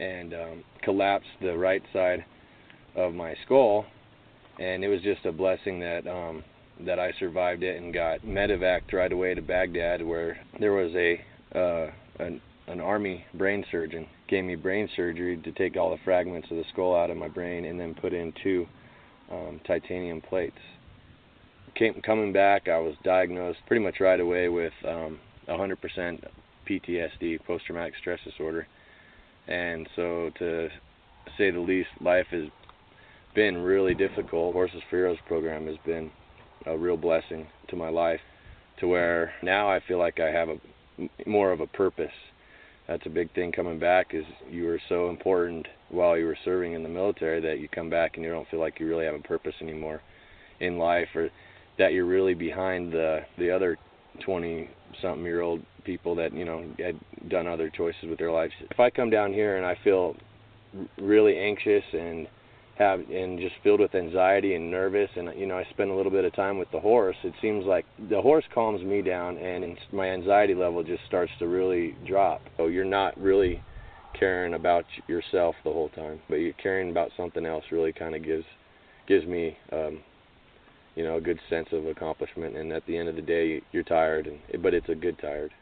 and collapsed the right side of my skull, and it was just a blessing that I survived it and got medevaced right away to Baghdad, where there was an Army brain surgeon gave me brain surgery to take all the fragments of the skull out of my brain and then put in 2 titanium plates. Coming back, I was diagnosed pretty much right away with 100% PTSD, post-traumatic stress disorder. And so, to say the least, life has been really difficult. Horses for Heroes program has been a real blessing to my life, to where now I feel like I have more of a purpose. That's a big thing coming back, is you were so important while you were serving in the military that you come back and you don't feel like you really have a purpose anymore in life, or that you're really behind the other 20-something-year-old people that, you know, had done other choices with their lives. If I come down here and I feel really anxious and just filled with anxiety and nervous, and, you know, I spend a little bit of time with the horse, it seems like the horse calms me down and my anxiety level just starts to really drop. So you're not really caring about yourself the whole time, but you're caring about something else. Really kind of gives me you know, a good sense of accomplishment, and at the end of the day, you're tired, but it's a good tired.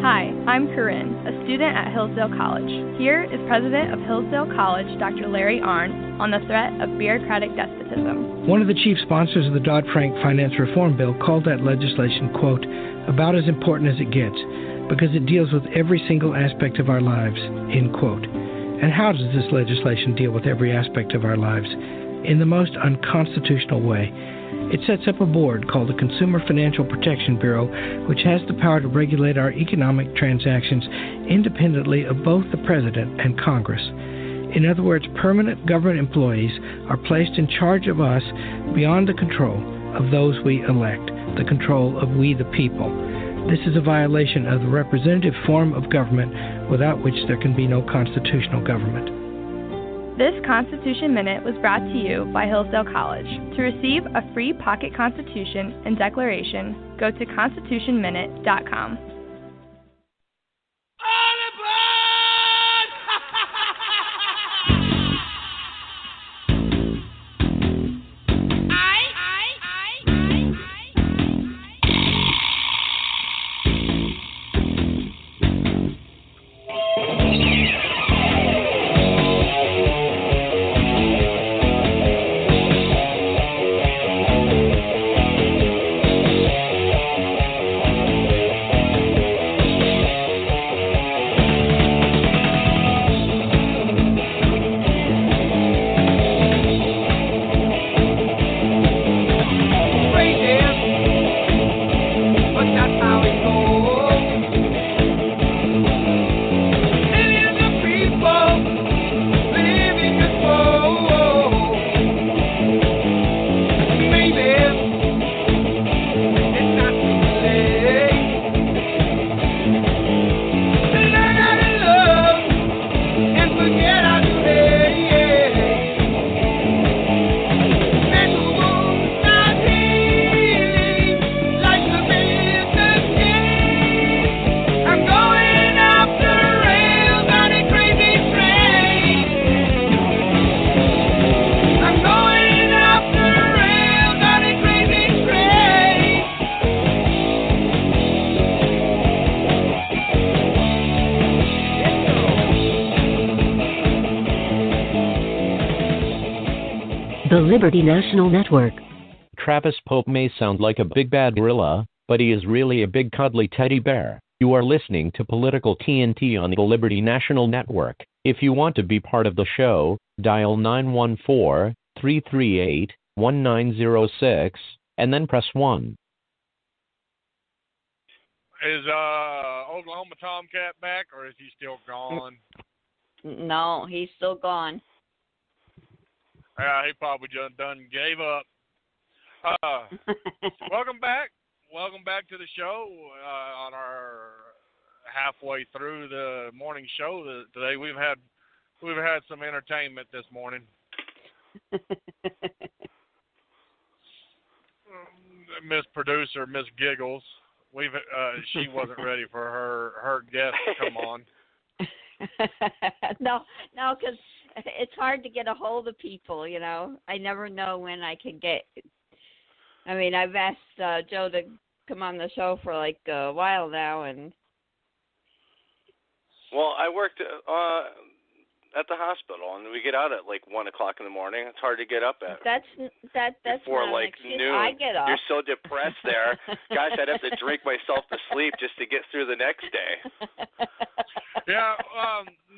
Hi, I'm Corinne, a student at Hillsdale College. Here is President of Hillsdale College, Dr. Larry Arnn, on the threat of bureaucratic despotism. One of the chief sponsors of the Dodd-Frank Finance Reform Bill called that legislation, quote, about as important as it gets, because it deals with every single aspect of our lives, end quote. And how does this legislation deal with every aspect of our lives? In the most unconstitutional way. It sets up a board called the Consumer Financial Protection Bureau, which has the power to regulate our economic transactions independently of both the President and Congress. In other words, permanent government employees are placed in charge of us beyond the control of those we elect, the control of we the people. This is a violation of the representative form of government, without which there can be no constitutional government. This Constitution Minute was brought to you by Hillsdale College. To receive a free pocket Constitution and Declaration, go to constitutionminute.com. The Liberty National Network. Travis Pope may sound like a big bad gorilla, but he is really a big cuddly teddy bear. You are listening to Political TNT on the Liberty National Network. If you want to be part of the show, dial 914-338-1906 and then press 1. Is Oklahoma Tomcat back, or is he still gone? No, he's still gone. He probably just done gave up. Welcome back. Welcome back to the show on our halfway through the morning show today. We've had some entertainment this morning. Miss Producer, Miss Giggles, she wasn't ready for her guest to come on. No, because it's hard to get a hold of people. You know, I never know when I can get. I mean, I've asked Joe to come on the show for like a while now, and. Well, I worked at the hospital, and we get out at like 1:00 in the morning. It's hard to get up at. That's before not like an excuse. noon. I get up. You're so depressed there. Gosh, I'd have to drink myself to sleep just to get through the next day. Yeah,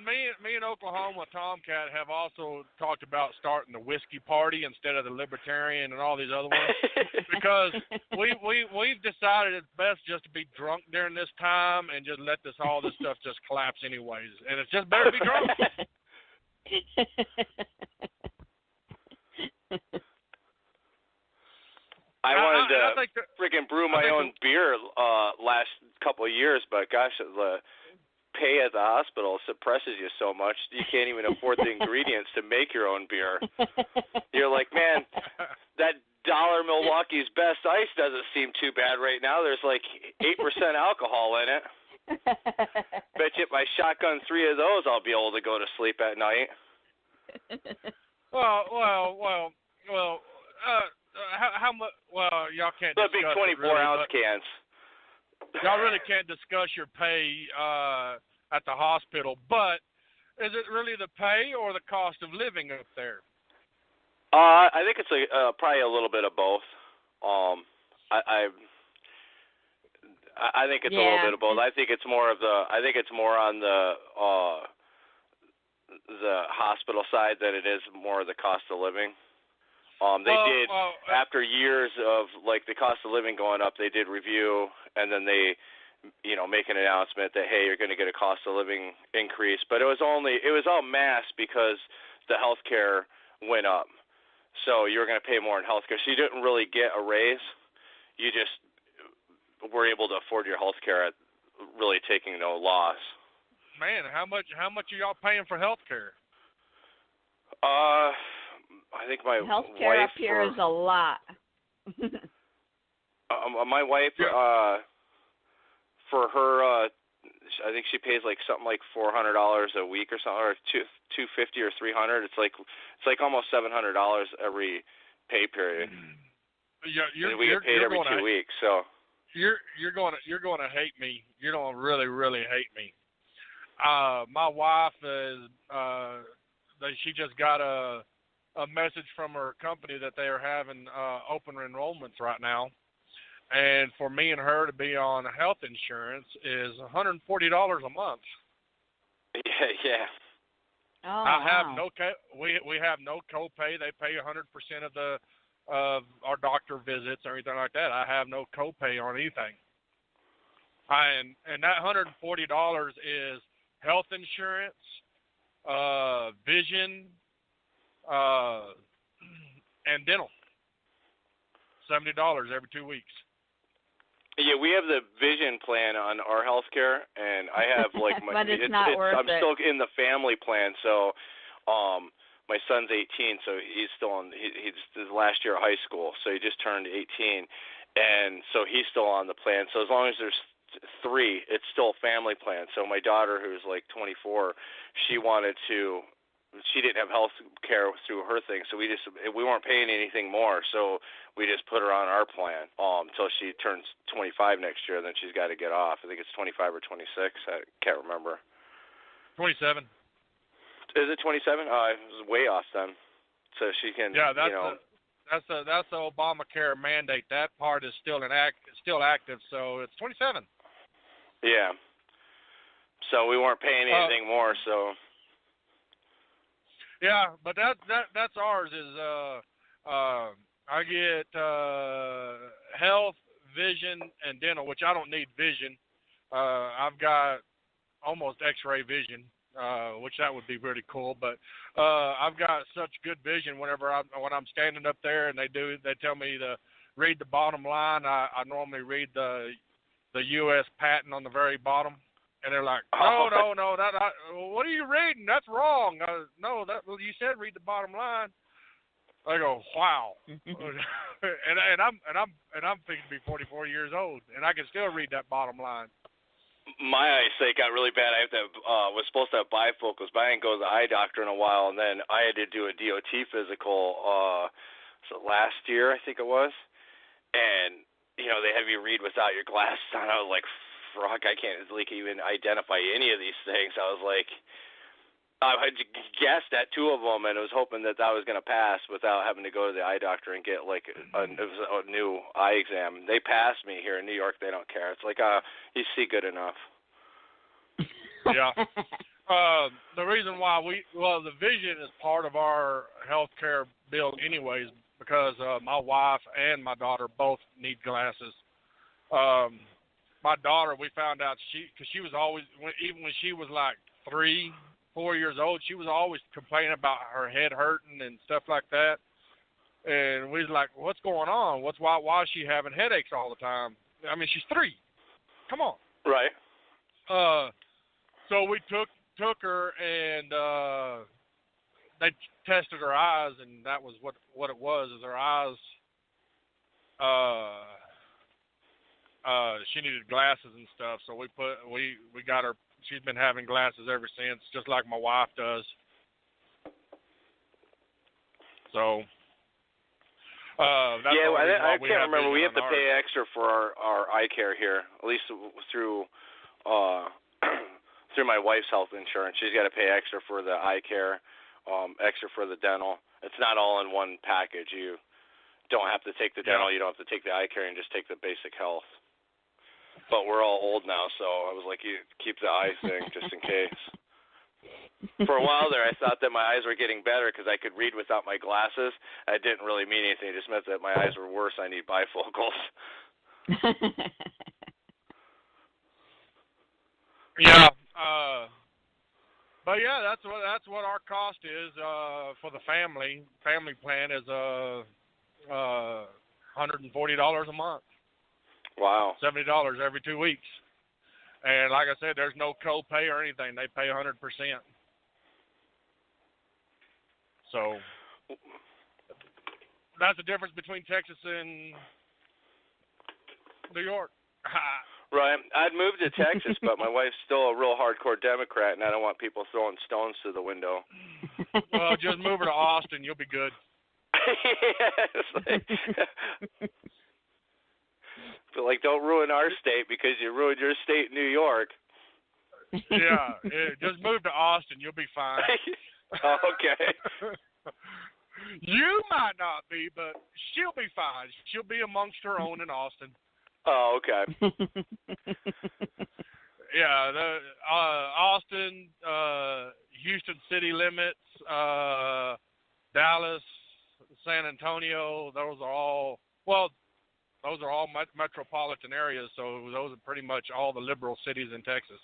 me and Oklahoma Tomcat have also talked about starting the whiskey party instead of the Libertarian and all these other ones because we've decided it's best just to be drunk during this time and just let all this stuff just collapse anyways, and it's just better to be drunk. I wanted to freaking brew my own beer last couple of years, but gosh, the pay at the hospital suppresses you so much you can't even afford the ingredients to make your own beer. You're like, man, that $1 Milwaukee's Best Ice doesn't seem too bad right now. There's like 8% alcohol in it. Bet you if I shotgun 3 of those, I'll be able to go to sleep at night. Well. How much? Well, y'all can't. The big 24-ounce cans. Y'all really can't discuss your pay at the hospital, but is it really the pay or the cost of living up there? I think it's probably a little bit of both. I think it's a little bit of both. I think it's more on the hospital side than it is more of the cost of living. After years of like the cost of living going up, they did review, and then they, make an announcement that, hey, you're going to get a cost of living increase. But it was all masked because the health care went up. So you were going to pay more in health care. So you didn't really get a raise. You just were able to afford your health care at really taking no loss. Man, how much are y'all paying for health care? I think my healthcare wife up here is a lot. My wife, for her, I think she pays like something like $400 a week or something, or $250 or $300. It's like almost $700 every pay period. We get paid every 2 weeks, so you're going to hate me. You're going to really, really hate me. My wife she just got a message from her company that they are having open enrollments right now, and for me and her to be on health insurance is $140 a month. Yeah. Oh, we have no copay. They pay 100% of our doctor visits or anything like that. I have no copay on anything. And that $140 is health insurance, vision, and dental. $70 every 2 weeks. Yeah, we have the vision plan on our health care, and I have like my. But it's not worth I'm it. still in the family plan, so my son's 18, so he's still he's his last year of high school, so he just turned 18, and so he's still on the plan. So as long as there's 3, it's still a family plan. So my daughter, who's like 24, she didn't have health care through her thing, so we weren't paying anything more, so we just put her on our plan until she turns 25 next year. Then she's got to get off. I think it's 25 or 26. I can't remember. 27. Is it 27? I was way off then. so she can. Yeah, that's the Obamacare mandate. That part is still active, so it's 27. Yeah. So we weren't paying anything more. So. Yeah, but that's ours. Is I get health, vision, and dental, which I don't need vision. I've got almost X-ray vision, which that would be pretty cool. But I've got such good vision when I'm standing up there and they tell me to read the bottom line. I normally read the US patent on the very bottom, and they're like, no, what are you reading? That's wrong. You said read the bottom line. I go, wow, and I'm thinking to be 44 years old, and I can still read that bottom line. My eyesight got really bad. I was supposed to have bifocals, but I didn't go to the eye doctor in a while, and then I had to do a DOT physical. So last year, I think it was, and they had me read without your glasses on. I was like, fuck, I can't even identify any of these things. I was like, I had guessed at two of them, and I was hoping that was going to pass without having to go to the eye doctor and get like a new eye exam. They passed me here in New York. They don't care. It's like, you see good enough. Yeah. The reason why the vision is part of our health care bill anyways, because my wife and my daughter both need glasses. My daughter, we found out because she was always, even when she was like 3-4 years old, she was always complaining about her head hurting and stuff like that. And we was like, what's going on? Why is she having headaches all the time? I mean, she's 3. Come on. Right. So we took her and they tested her eyes, and that was what it was. Is her eyes. She needed glasses and stuff, so we got her. She's been having glasses ever since, just like my wife does. So, that's I can't remember. We have to pay extra for our eye care here, at least through my wife's health insurance. She's got to pay extra for the eye care, extra for the dental. It's not all in one package. You don't have to take the dental. You don't have to take the eye care, and just take the basic health. But we're all old now, so I was like, you keep the eye thing just in case. For a while there, I thought that my eyes were getting better because I could read without my glasses. It didn't really mean anything. It just meant that my eyes were worse. I need bifocals. Yeah. But yeah, that's what our cost is for the family. Family plan is $140 a month. Wow. $70 every 2 weeks. And like I said, there's no co-pay or anything. They pay 100%. So that's the difference between Texas and New York. Right. I'd moved to Texas, but my wife's still a real hardcore Democrat, and I don't want people throwing stones through the window. Well, just move her to Austin. You'll be good. But like, don't ruin our state because you ruined your state, New York. Yeah, just move to Austin. You'll be fine. Okay. You might not be, but she'll be fine. She'll be amongst her own in Austin. Oh, okay. Yeah, Austin, Houston city limits, Dallas, San Antonio. Those are all metropolitan areas, so those are pretty much all the liberal cities in Texas.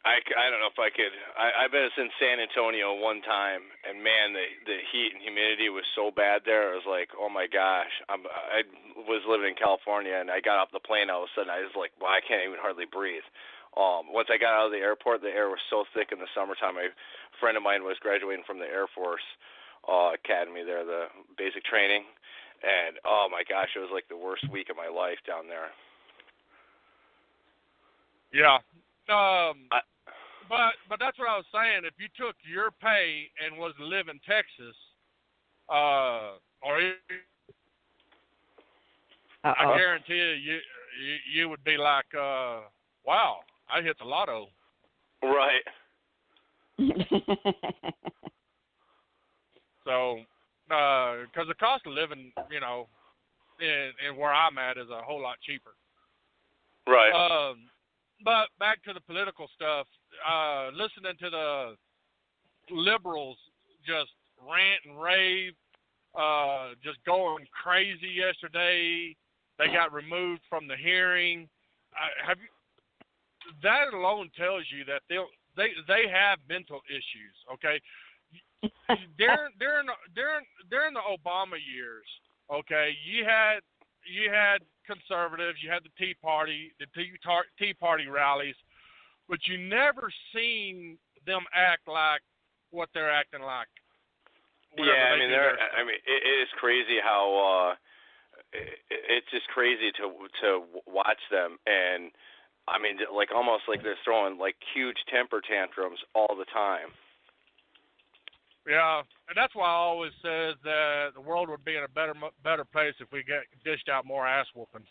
I don't know if I could. I've been in San Antonio one time, and man, the heat and humidity was so bad there. It was like, oh my gosh. I was living in California, and I got off the plane. All of a sudden, I was like, well, I can't even hardly breathe. Once I got out of the airport, the air was so thick in the summertime. A friend of mine was graduating from the Air Force Academy there, the basic training. And, oh, my gosh, it was like the worst week of my life down there. Yeah. But that's what I was saying. If you took your pay and was to live in Texas, I guarantee you would be like, wow, I hit the lotto. Right. So because the cost of living, in where I'm at is a whole lot cheaper. Right. But back to the political stuff, listening to the liberals just rant and rave, just going crazy yesterday. They got removed from the hearing. That alone tells you that they have mental issues. Okay, during the Obama years, okay, you had conservatives, you had the Tea Party rallies, but you never seen them act like what they're acting like. Yeah, it is crazy how it's just crazy to watch them, and I mean, like almost like they're throwing like huge temper tantrums all the time. Yeah, and that's why I always says that the world would be in a better place if we dished out more ass whoopings.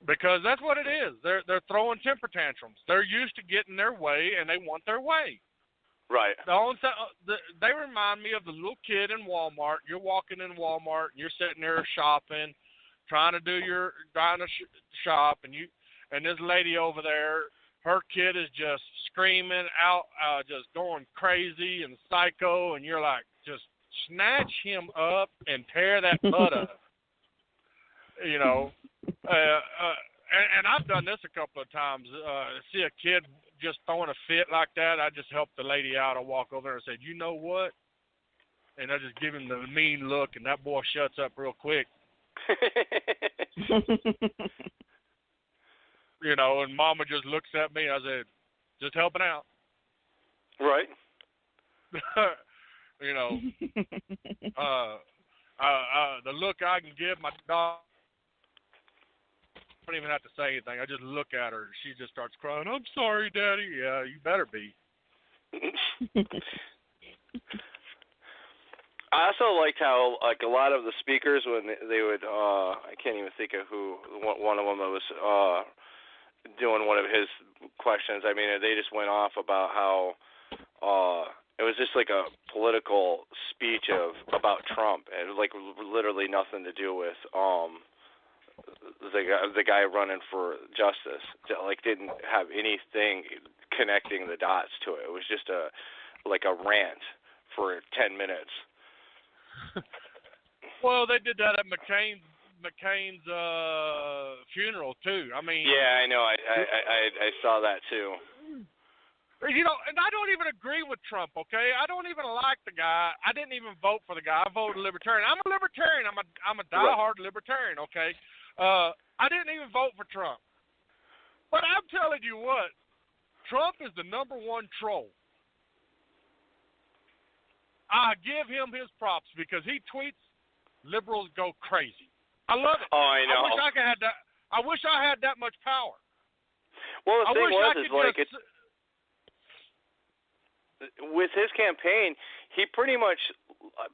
Because that's what it is. They're throwing temper tantrums. They're used to getting their way, and they want their way. Right. They remind me of the little kid in Walmart. You're walking in Walmart, and you're sitting there shopping, trying to shop, and this lady over there, her kid is just screaming out, just going crazy and psycho, and you're like, just snatch him up and tear that butt up. And I've done this a couple of times. See a kid just throwing a fit like that, I just help the lady out. I walk over there and say, you know what? And I just give him the mean look, and that boy shuts up real quick. And Mama just looks at me. I said, just helping out. Right. The look I can give my dog, I don't even have to say anything. I just look at her. She just starts crying. I'm sorry, Daddy. Yeah, you better be. I also liked how, like, a lot of the speakers, when they would, I can't even think of who, one of them that was doing one of his questions. I mean, they just went off about how it was just like a political speech about Trump, and like literally nothing to do with the guy running for justice. Like, didn't have anything connecting the dots to it. It was just a rant for 10 minutes. Well, they did that at McCain's funeral too. I mean, yeah, I know. I saw that too. And I don't even agree with Trump. Okay, I don't even like the guy. I didn't even vote for the guy. I voted Libertarian. I'm a Libertarian. I'm a diehard Libertarian. Okay, I didn't even vote for Trump. But I'm telling you what, Trump is the #1 troll. I give him his props because he tweets, liberals go crazy. I love it. Oh, I know. I wish I could have that. I wish I had that much power. Well, the thing with his campaign, he pretty much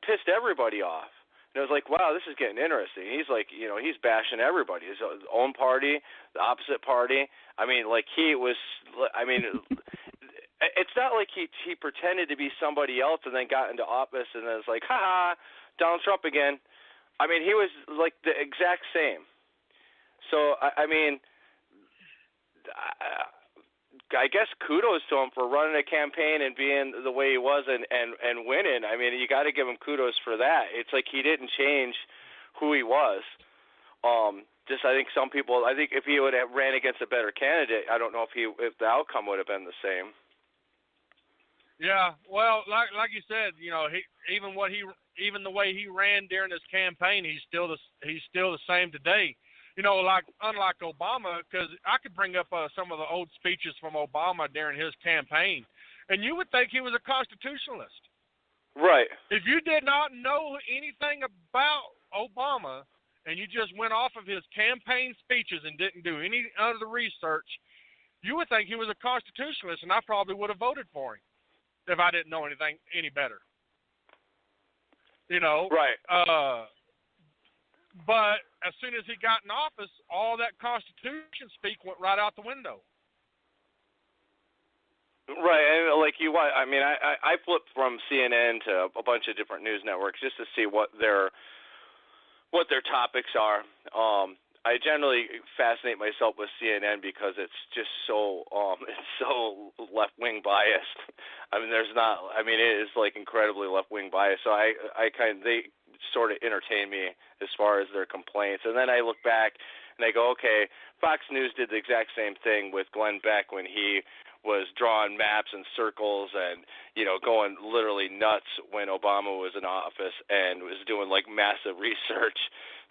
pissed everybody off. And it was like, wow, this is getting interesting. He's like, he's bashing everybody, his own party, the opposite party. I mean, like it's not like he pretended to be somebody else and then got into office and then it's like, ha, Donald Trump again. I mean, he was like the exact same. So, I guess kudos to him for running a campaign and being the way he was and winning. I mean, you got to give him kudos for that. It's like he didn't change who he was. I think if he would have ran against a better candidate, I don't know if the outcome would have been the same. Yeah, well, like you said, even the way he ran during his campaign, he's still the same today. Unlike Obama, because I could bring up some of the old speeches from Obama during his campaign, and you would think he was a constitutionalist. Right. If you did not know anything about Obama and you just went off of his campaign speeches and didn't do any other research, you would think he was a constitutionalist, and I probably would have voted for him if I didn't know any better. Right. But as soon as he got in office, all that Constitution speak went right out the window. Right, and like I mean, I flip from CNN to a bunch of different news networks just to see what their topics are. I generally fascinate myself with CNN because it's just so left wing biased. I mean, it is like incredibly left wing biased. So they sort of entertain me as far as their complaints. And then I look back and I go, okay, Fox News did the exact same thing with Glenn Beck when he was drawing maps and circles and, going literally nuts when Obama was in office and was doing like massive research.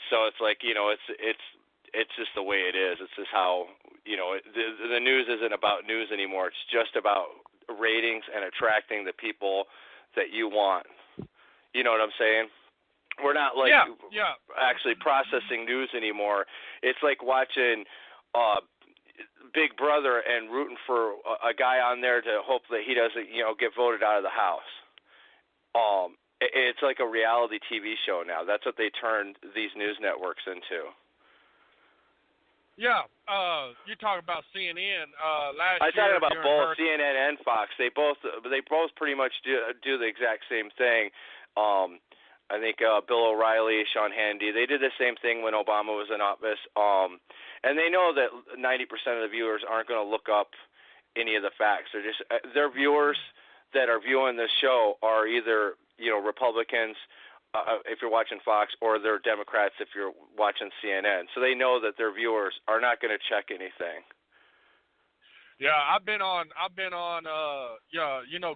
So it's like, it's just the way it is. It's just how, the news isn't about news anymore. It's just about ratings and attracting the people that you want. You know what I'm saying? We're not like actually processing news anymore. It's like watching Big Brother and rooting for a guy on there to hope that he doesn't, get voted out of the house. It's like a reality TV show now. That's what they turned these news networks into. Yeah, you talk about CNN. Last I'm talking year, about both CNN and Fox. They both pretty much do the exact same thing. I think Bill O'Reilly, Sean Hannity, they did the same thing when Obama was in office. And they know that 90% of the viewers aren't going to look up any of the facts. Their viewers that are viewing this show are either Republicans, if you're watching Fox, or they're Democrats if you're watching CNN. So they know that their viewers are not going to check anything. Yeah, I've been on.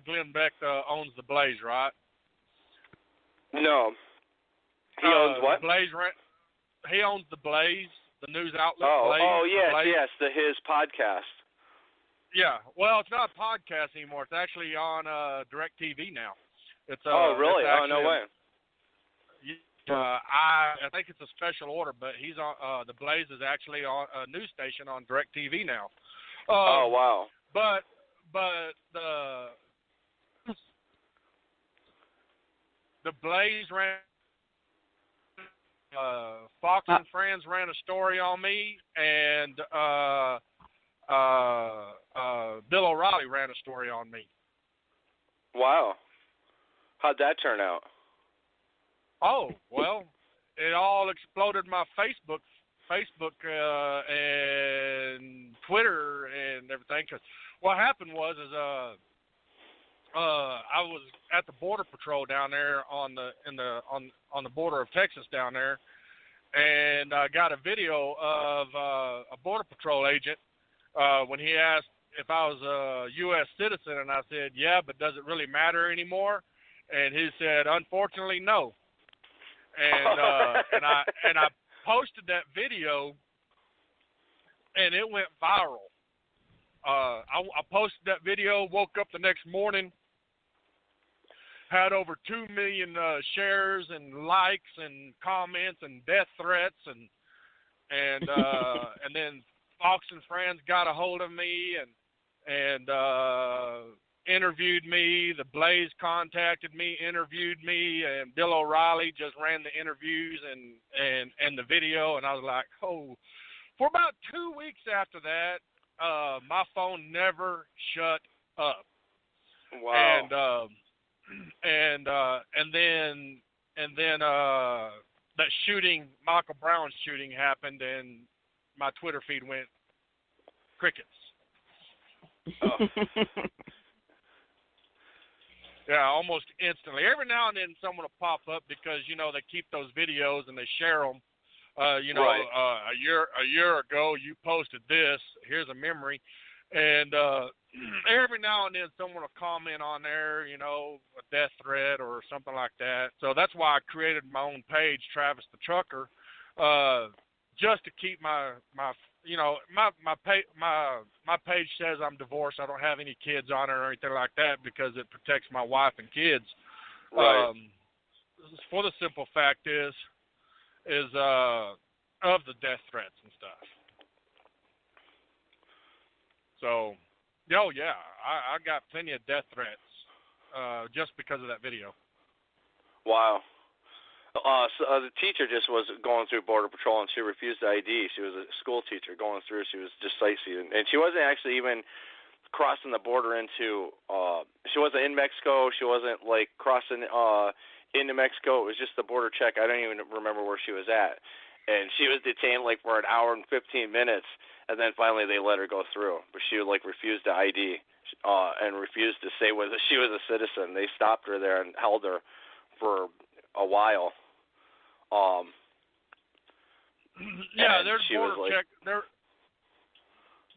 Glenn Beck owns the Blaze, right? No. He owns what? Blaze. He owns the Blaze, the news outlet. Blaze, yes, his podcast. Yeah, well, it's not a podcast anymore. It's actually on DirecTV now. It's really? It's no way. I think it's a special order, but he's on. The Blaze is actually on a news station on DirecTV now. Oh wow! But the Blaze ran. Fox and Friends ran a story on me, and Bill O'Reilly ran a story on me. Wow. How'd that turn out? Oh, well, it all exploded my Facebook and Twitter and everything. Cause what happened was I was at the Border Patrol down there on the border of Texas down there, and I got a video of a Border Patrol agent when he asked if I was a U.S. citizen, and I said, yeah, but does it really matter anymore? And he said, unfortunately, no. And I posted that video, and it went viral. I posted that video, woke up the next morning, had over 2 million shares and likes and comments and death threats, and then Fox and Friends got a hold of me and interviewed me. The Blaze contacted me, interviewed me, and Bill O'Reilly just ran the interviews and the video, and I was like, oh. For about 2 weeks after that, my phone never shut up. Wow. And then that shooting, Michael Brown's shooting happened, and my Twitter feed went crickets. Oh. Yeah, almost instantly. Every now and then someone will pop up because, they keep those videos and they share them. Right. A year ago you posted this. Here's a memory. And every now and then someone will comment on there, a death threat or something like that. So that's why I created my own page, Travis the Trucker, just to keep my page says I'm divorced. I don't have any kids on it or anything like that because it protects my wife and kids. Right. For the simple fact is of the death threats and stuff. So, I got plenty of death threats just because of that video. Wow. So the teacher just was going through Border Patrol, and she refused the ID. She was a school teacher going through. She was just sightseeing, and she wasn't actually even crossing the border into. She wasn't in Mexico. She wasn't like crossing into Mexico. It was just the border check. I don't even remember where she was at, and she was detained like for an hour and 15 minutes, and then finally they let her go through. But she like refused to ID and refused to say whether she was a citizen. They stopped her there and held her for a while. Yeah, there's border check.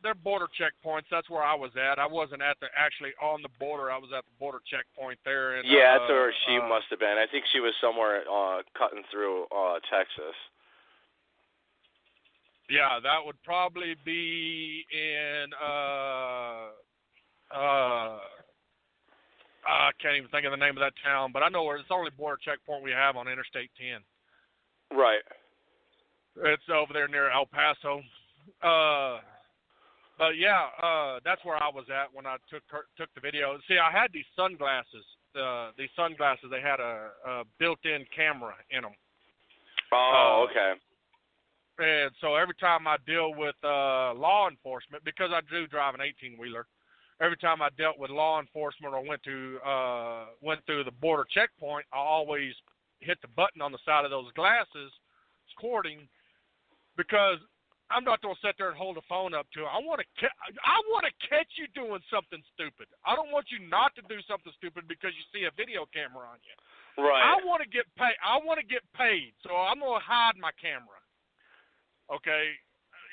They're border checkpoints. That's where I was at. I wasn't actually on the border. I was at the border checkpoint there. And, yeah, that's where she must have been. I think she was somewhere cutting through Texas. Yeah, that would probably be in. I can't even think of the name of that town, but I know where it's the only border checkpoint we have on Interstate 10. Right. It's over there near El Paso. But yeah, that's where I was at when I took the video. See, I had these sunglasses. They had a built-in camera in them. Oh, okay. And so every time I deal with law enforcement, because I do drive an 18-wheeler, every time I dealt with law enforcement or went through the border checkpoint, I always hit the button on the side of those glasses, recording, because I'm not going to sit there and hold the phone up to her. I want to catch you doing something stupid. I don't want you not to do something stupid because you see a video camera on you. Right. I want to get paid. So I'm going to hide my camera. Okay?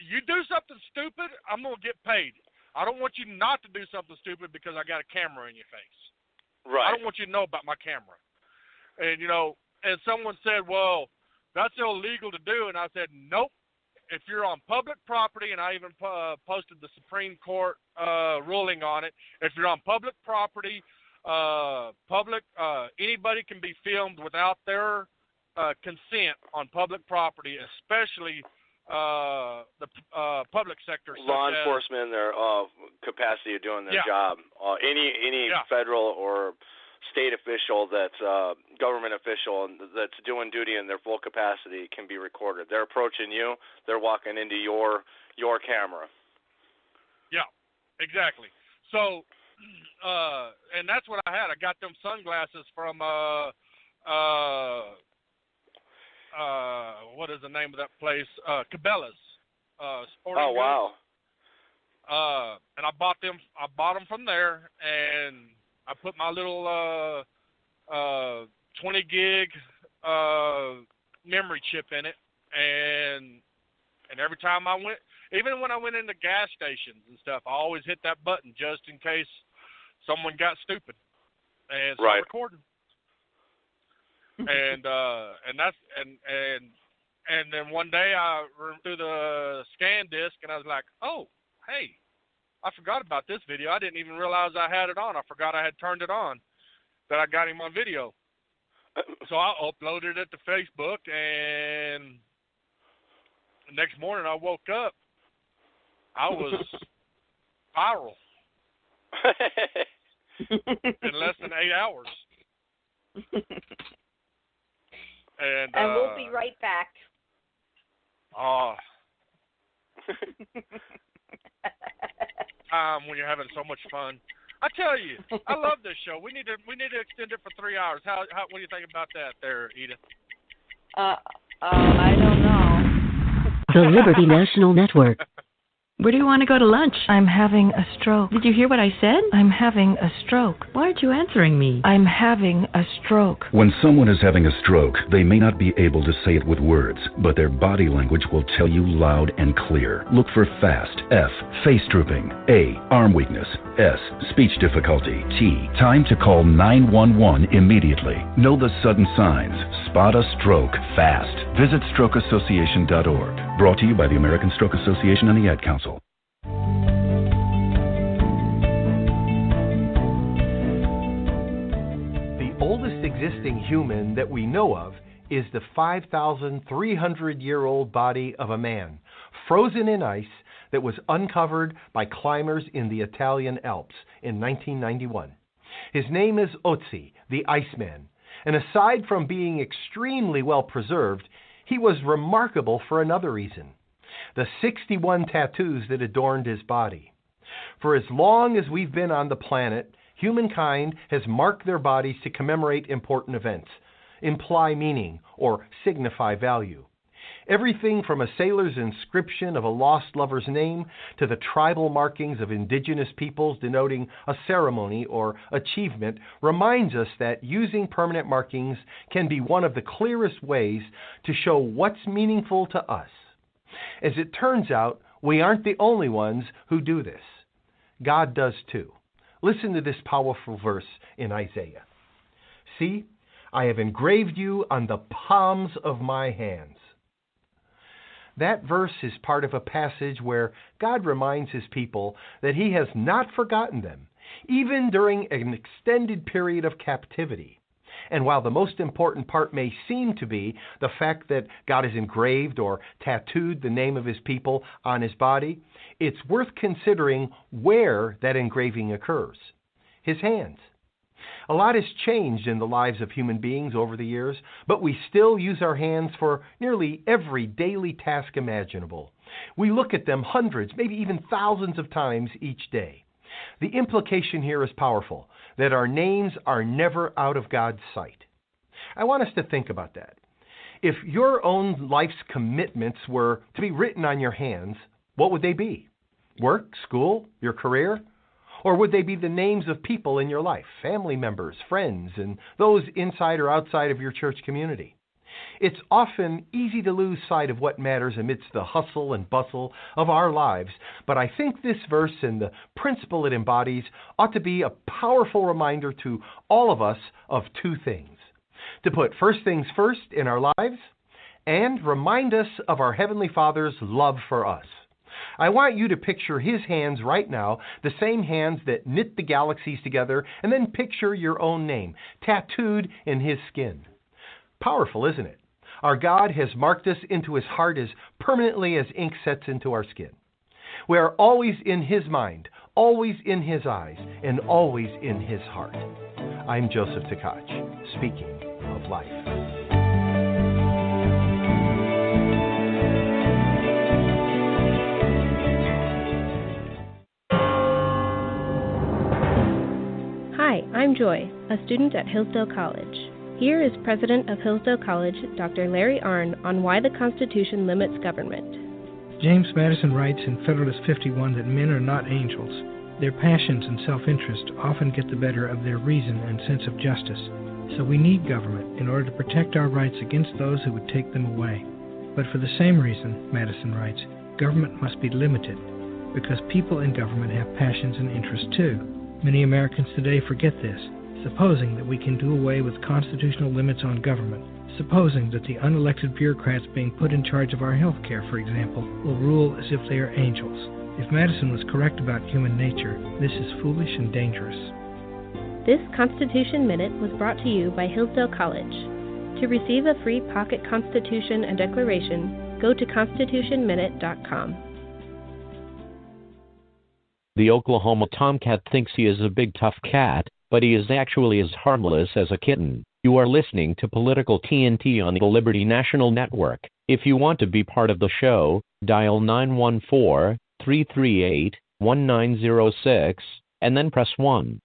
You do something stupid, I'm going to get paid. I don't want you not to do something stupid because I got a camera in your face. Right. I don't want you to know about my camera. And, and someone said, well, that's illegal to do. And I said, nope. If you're on public property, and I even posted the Supreme Court ruling on it, if you're on public property, anybody can be filmed without their consent on public property, especially the public sector. Law enforcement in their capacity of doing their job. Any federal or state official that's government official that's doing duty in their full capacity can be recorded. They're approaching you. They're walking into your camera. Yeah, exactly. So, and that's what I had. I got them sunglasses from what is the name of that place? Cabela's. Sporting Goods. Wow. And I bought them from there, and I put my little 20 gig memory chip in it, and every time I went, even when I went into gas stations and stuff, I always hit that button just in case someone got stupid and start recording. And then one day I went through the scan disc and I was like, oh, hey, I forgot about this video. I didn't even realize I had it on. I forgot I had turned it on, that I got him on video. So I uploaded it to Facebook, and the next morning I woke up. I was viral in less than 8 hours. And we'll be right back. When you're having so much fun. I tell you, I love this show. We need to extend it for 3 hours. What do you think about that there, Edith? I don't know. The Liberty National Network. Where do you want to go to lunch? I'm having a stroke. Did you hear what I said? I'm having a stroke. Why aren't you answering me? I'm having a stroke. When someone is having a stroke, they may not be able to say it with words, but their body language will tell you loud and clear. Look for FAST, F, face drooping, A, arm weakness, S, speech difficulty, T, time to call 911 immediately. Know the sudden signs. Spot a stroke fast. Visit strokeassociation.org. Brought to you by the American Stroke Association and the Ad Council. The oldest existing human that we know of is the 5,300-year-old body of a man, frozen in ice, that was uncovered by climbers in the Italian Alps in 1991. His name is Ducey, the Iceman, and aside from being extremely well preserved, he was remarkable for another reason: the 61 tattoos that adorned his body. For as long as we've been on the planet, humankind has marked their bodies to commemorate important events, imply meaning, or signify value. Everything from a sailor's inscription of a lost lover's name to the tribal markings of indigenous peoples denoting a ceremony or achievement reminds us that using permanent markings can be one of the clearest ways to show what's meaningful to us. As it turns out, we aren't the only ones who do this. God does too. Listen to this powerful verse in Isaiah. See, I have engraved you on the palms of my hands. That verse is part of a passage where God reminds his people that he has not forgotten them, even during an extended period of captivity. And while the most important part may seem to be the fact that God has engraved or tattooed the name of his people on his body, it's worth considering where that engraving occurs. His hands. A lot has changed in the lives of human beings over the years, but we still use our hands for nearly every daily task imaginable. We look at them hundreds, maybe even thousands of times each day. The implication here is powerful, that our names are never out of God's sight. I want us to think about that. If your own life's commitments were to be written on your hands, what would they be? Work, school, your career? Or would they be the names of people in your life, family members, friends, and those inside or outside of your church community? It's often easy to lose sight of what matters amidst the hustle and bustle of our lives, but I think this verse and the principle it embodies ought to be a powerful reminder to all of us of two things: to put first things first in our lives and remind us of our Heavenly Father's love for us. I want you to picture his hands right now, the same hands that knit the galaxies together, and then picture your own name, tattooed in his skin. Powerful, isn't it? Our God has marked us into his heart as permanently as ink sets into our skin. We are always in his mind, always in his eyes, and always in his heart. I'm Joseph Tkach, speaking of life. Hi, I'm Joy, a student at Hillsdale College. Here is President of Hillsdale College, Dr. Larry Arnn, on why the Constitution limits government. James Madison writes in Federalist 51 that men are not angels. Their passions and self-interest often get the better of their reason and sense of justice. So we need government in order to protect our rights against those who would take them away. But for the same reason, Madison writes, government must be limited, because people in government have passions and interests too. Many Americans today forget this, supposing that we can do away with constitutional limits on government, supposing that the unelected bureaucrats being put in charge of our health care, for example, will rule as if they are angels. If Madison was correct about human nature, this is foolish and dangerous. This Constitution Minute was brought to you by Hillsdale College. To receive a free pocket Constitution and Declaration, go to constitutionminute.com. The Oklahoma Tomcat thinks he is a big tough cat, but he is actually as harmless as a kitten. You are listening to Political TNT on the Liberty National Network. If you want to be part of the show, dial 914-338-1906 and then press 1.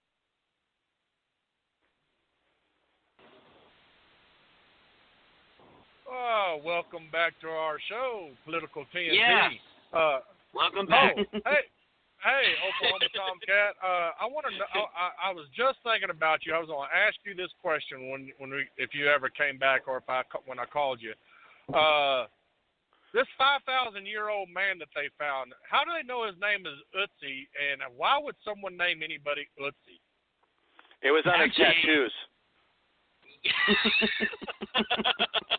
Oh, welcome back to our show, Political TNT. Yeah. Welcome back. Hey, Oklahoma Tomcat. I want to know. I was just thinking about you. I was going to ask you this question if you ever came back, or when I called you. This 5,000-year-old man that they found. How do they know his name is Ducey, and why would someone name anybody Ducey? It was on his tattoos.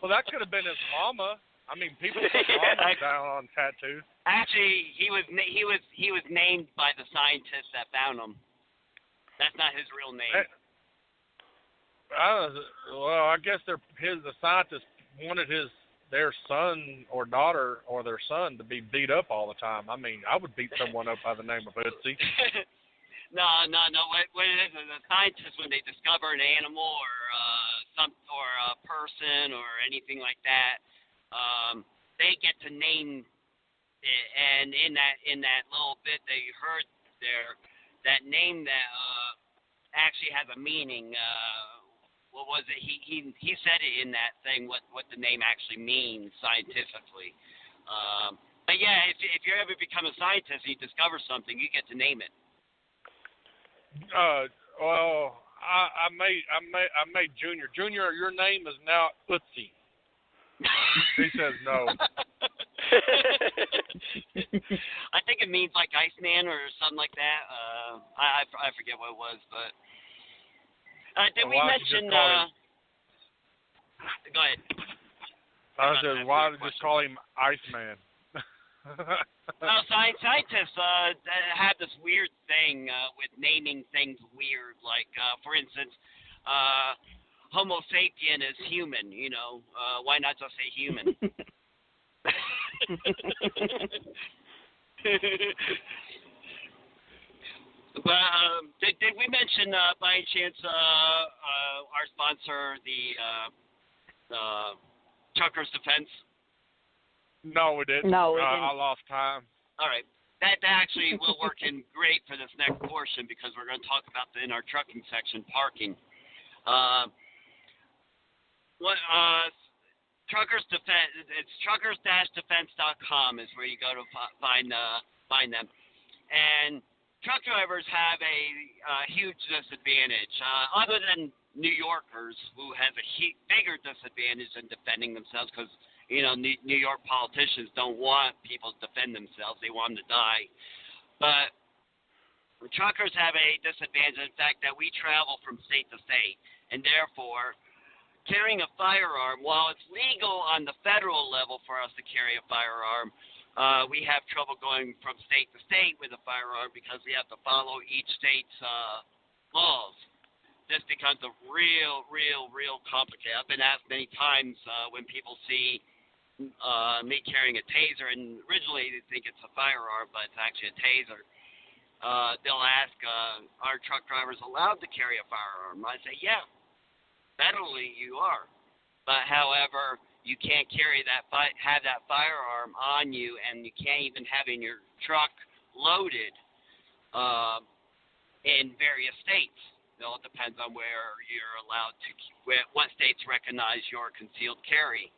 Well, that could have been his mama. I mean, people put mamas down on tattoos. Actually, he was named by the scientists that found him. That's not his real name. I guess the scientists wanted their son or daughter or their son to be beat up all the time. I mean, I would beat someone up by the name of Ducey. No. What it is the scientists, when they discover an animal or a person or anything like that, they get to name it, and in that little bit they heard there that name that actually has a meaning. What was it? He said it in that thing. What the name actually means scientifically. But yeah, if you ever become a scientist and you discover something, you get to name it. Well, I made Junior. Junior, your name is now Ducey. He says no. I think it means like Iceman or something like that. I forget what it was, but did we mention? Go ahead. I said, why did you call him Iceman? Well, scientists have this weird thing with naming things weird. Like, for instance, Homo sapien is human. You know, why not just say human? But did we mention by any chance our sponsor, the Truckers Defense? No, we didn't. No, we didn't. I lost time. All right. That actually will work in great for this next portion because we're going to talk about in our trucking section parking. Truckers Defense. It's truckers-defense.com is where you go to find them. And truck drivers have a huge disadvantage, other than New Yorkers, who have a bigger disadvantage in defending themselves because, you know, New York politicians don't want people to defend themselves. They want them to die. But truckers have a disadvantage in the fact that we travel from state to state, and therefore carrying a firearm, while it's legal on the federal level for us to carry a firearm, we have trouble going from state to state with a firearm because we have to follow each state's laws. This becomes a real complicated. I've been asked many times when people see me carrying a taser, and originally they think it's a firearm, but it's actually a taser. They'll ask, are truck drivers allowed to carry a firearm? I say, yeah, federally you are. But however, you can't carry have that firearm on you, and you can't even have in your truck loaded in various states. It all depends on where you're allowed to, what states recognize your concealed carry.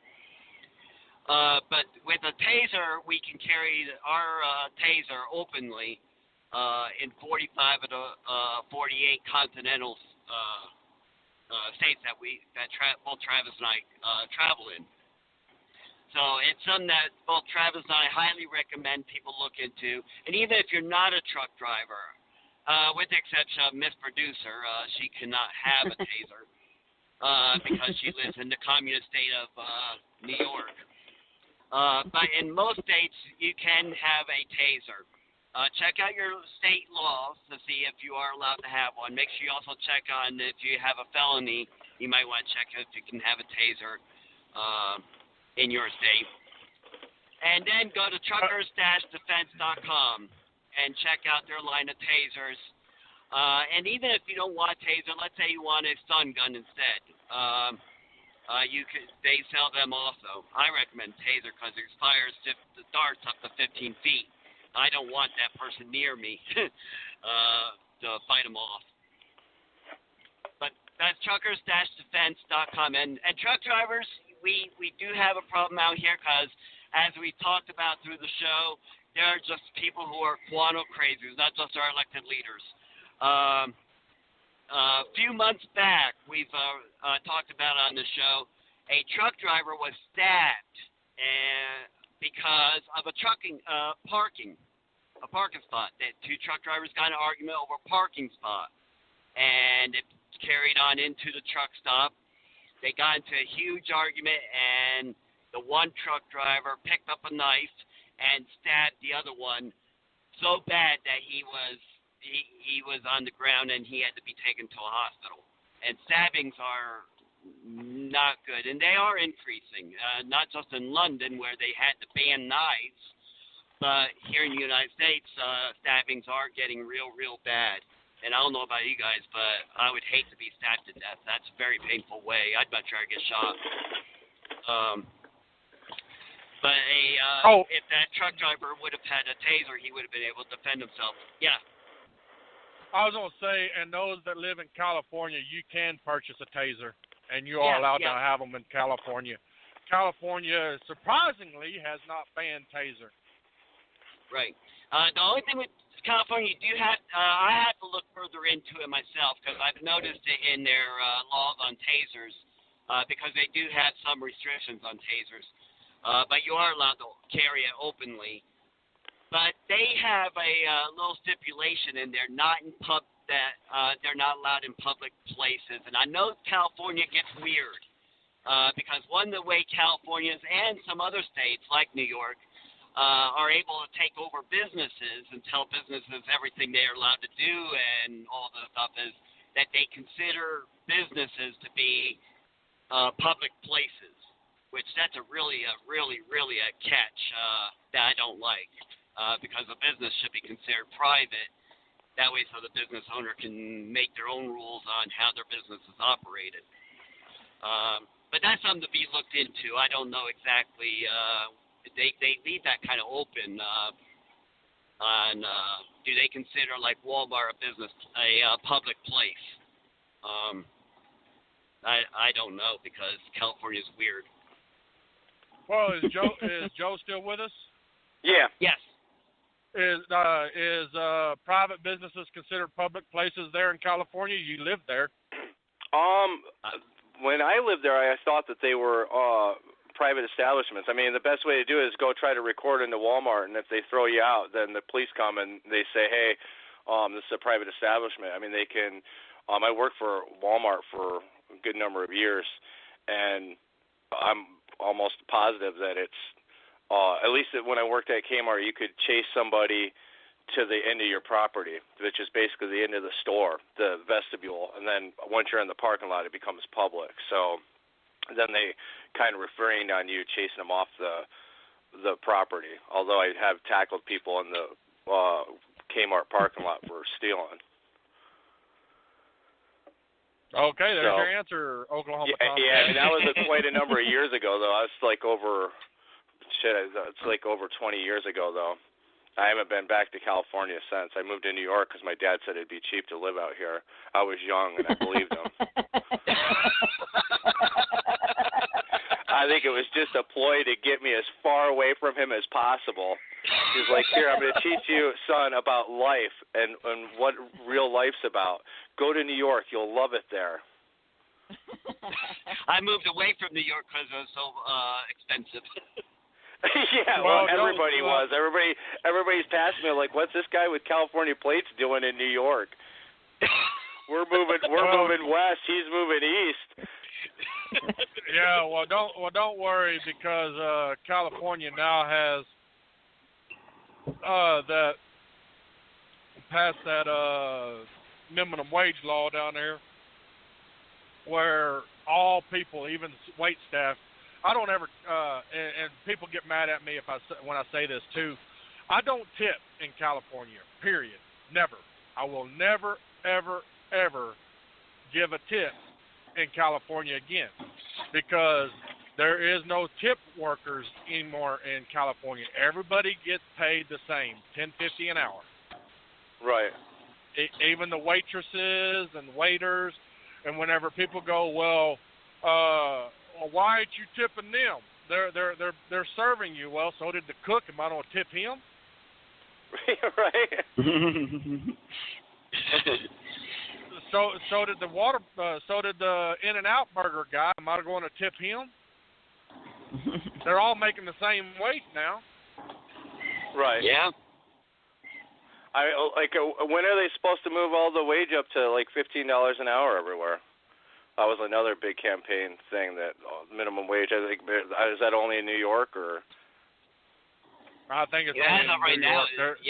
But with a taser, we can carry our taser openly in 45 of the 48 continental states that both Travis and I travel in. So it's something that both Travis and I highly recommend people look into. And even if you're not a truck driver, with the exception of Miss Producer, she cannot have a taser because she lives in the communist state of New York. But in most states, you can have a taser. Check out your state laws to see if you are allowed to have one. Make sure you also check on if you have a felony. You might want to check if you can have a taser in your state. And then go to truckers-defense.com and check out their line of tasers. And even if you don't want a taser, let's say you want a stun gun instead. They sell them also. I recommend taser because it fires the darts up to 15 feet. I don't want that person near me to fight them off. But that's truckers-defense.com. And truck drivers, we do have a problem out here because, as we talked about through the show, there are just people who are Quanto crazies, not just our elected leaders. A few months back, we've talked about on the show, a truck driver was stabbed because of a parking spot. That two truck drivers got in an argument over a parking spot, and it carried on into the truck stop. They got into a huge argument, and the one truck driver picked up a knife and stabbed the other one so bad that he was on the ground and he had to be taken to a hospital. And stabbings are not good, and they are increasing, not just in London where they had to ban knives, but here in the United States, stabbings are getting real bad. And I don't know about you guys, but I would hate to be stabbed to death. That's a very painful way. I'd much rather get shot. But if that truck driver would have had a taser, he would have been able to defend himself. Yeah. I was going to say, and those that live in California, you can purchase a taser, and you are allowed to have them in California. California, surprisingly, has not banned taser. Right. The only thing with California, you do have, I have to look further into it myself because I've noticed it in their laws on tasers because they do have some restrictions on tasers. But you are allowed to carry it openly. But they have a little stipulation in there, that they're not allowed in public places. And I know California gets weird because the way Californians and some other states like New York are able to take over businesses and tell businesses everything they're allowed to do and all the stuff is that they consider businesses to be public places, which that's a really a catch that I don't like. Because a business should be considered private. That way so the business owner can make their own rules on how their business is operated. But that's something to be looked into. I don't know exactly. They leave that kind of open on do they consider like Walmart a public place? I don't know because California's weird. Well, is Joe still with us? Yeah. Yes. Is private businesses considered public places there in California? You live there. When I lived there, I thought that they were private establishments. I mean, the best way to do it is go try to record into Walmart, and if they throw you out, then the police come and they say, hey, this is a private establishment. I mean, they can. I worked for Walmart for a good number of years, and I'm almost positive that it's. At least when I worked at Kmart, you could chase somebody to the end of your property, which is basically the end of the store, the vestibule, and then once you're in the parking lot, it becomes public. So then they kind of refrained on you chasing them off the property, although I have tackled people in the Kmart parking lot for stealing. Okay, there's your answer, Oklahoma Tomcat. Yeah, I mean, that was quite a number of years ago, though. I was like it's like over 20 years ago, though. I haven't been back to California since. I moved to New York because my dad said it'd be cheap to live out here. I was young, and I believed him. I think it was just a ploy to get me as far away from him as possible. He's like, here, I'm going to teach you, son, about life and what real life's about. Go to New York. You'll love it there. I moved away from New York because it was so expensive. Yeah, well, everybody was. Everybody's passing me like, what's this guy with California plates doing in New York? We're moving west. He's moving east. Yeah, don't worry because California now has passed that minimum wage law down there, where all people, even wait staff. I don't ever, and people get mad at me when I say this too. I don't tip in California. Period. Never. I will never, ever, ever give a tip in California again because there is no tip workers anymore in California. Everybody gets paid the same, $10.50 an hour. Right. Even the waitresses and waiters, and whenever people go, well, why aren't you tipping them? They're serving you. Well, so did the cook. Am I going to tip him? Right. So did the In-N-Out burger guy. Am I going to tip him? They're all making the same wage now. Right. Yeah. When are they supposed to move all the wage up to like $15 an hour everywhere? That was another big campaign thing, that minimum wage. I think, is that only in New York or? I think it's as only of right in New now. York.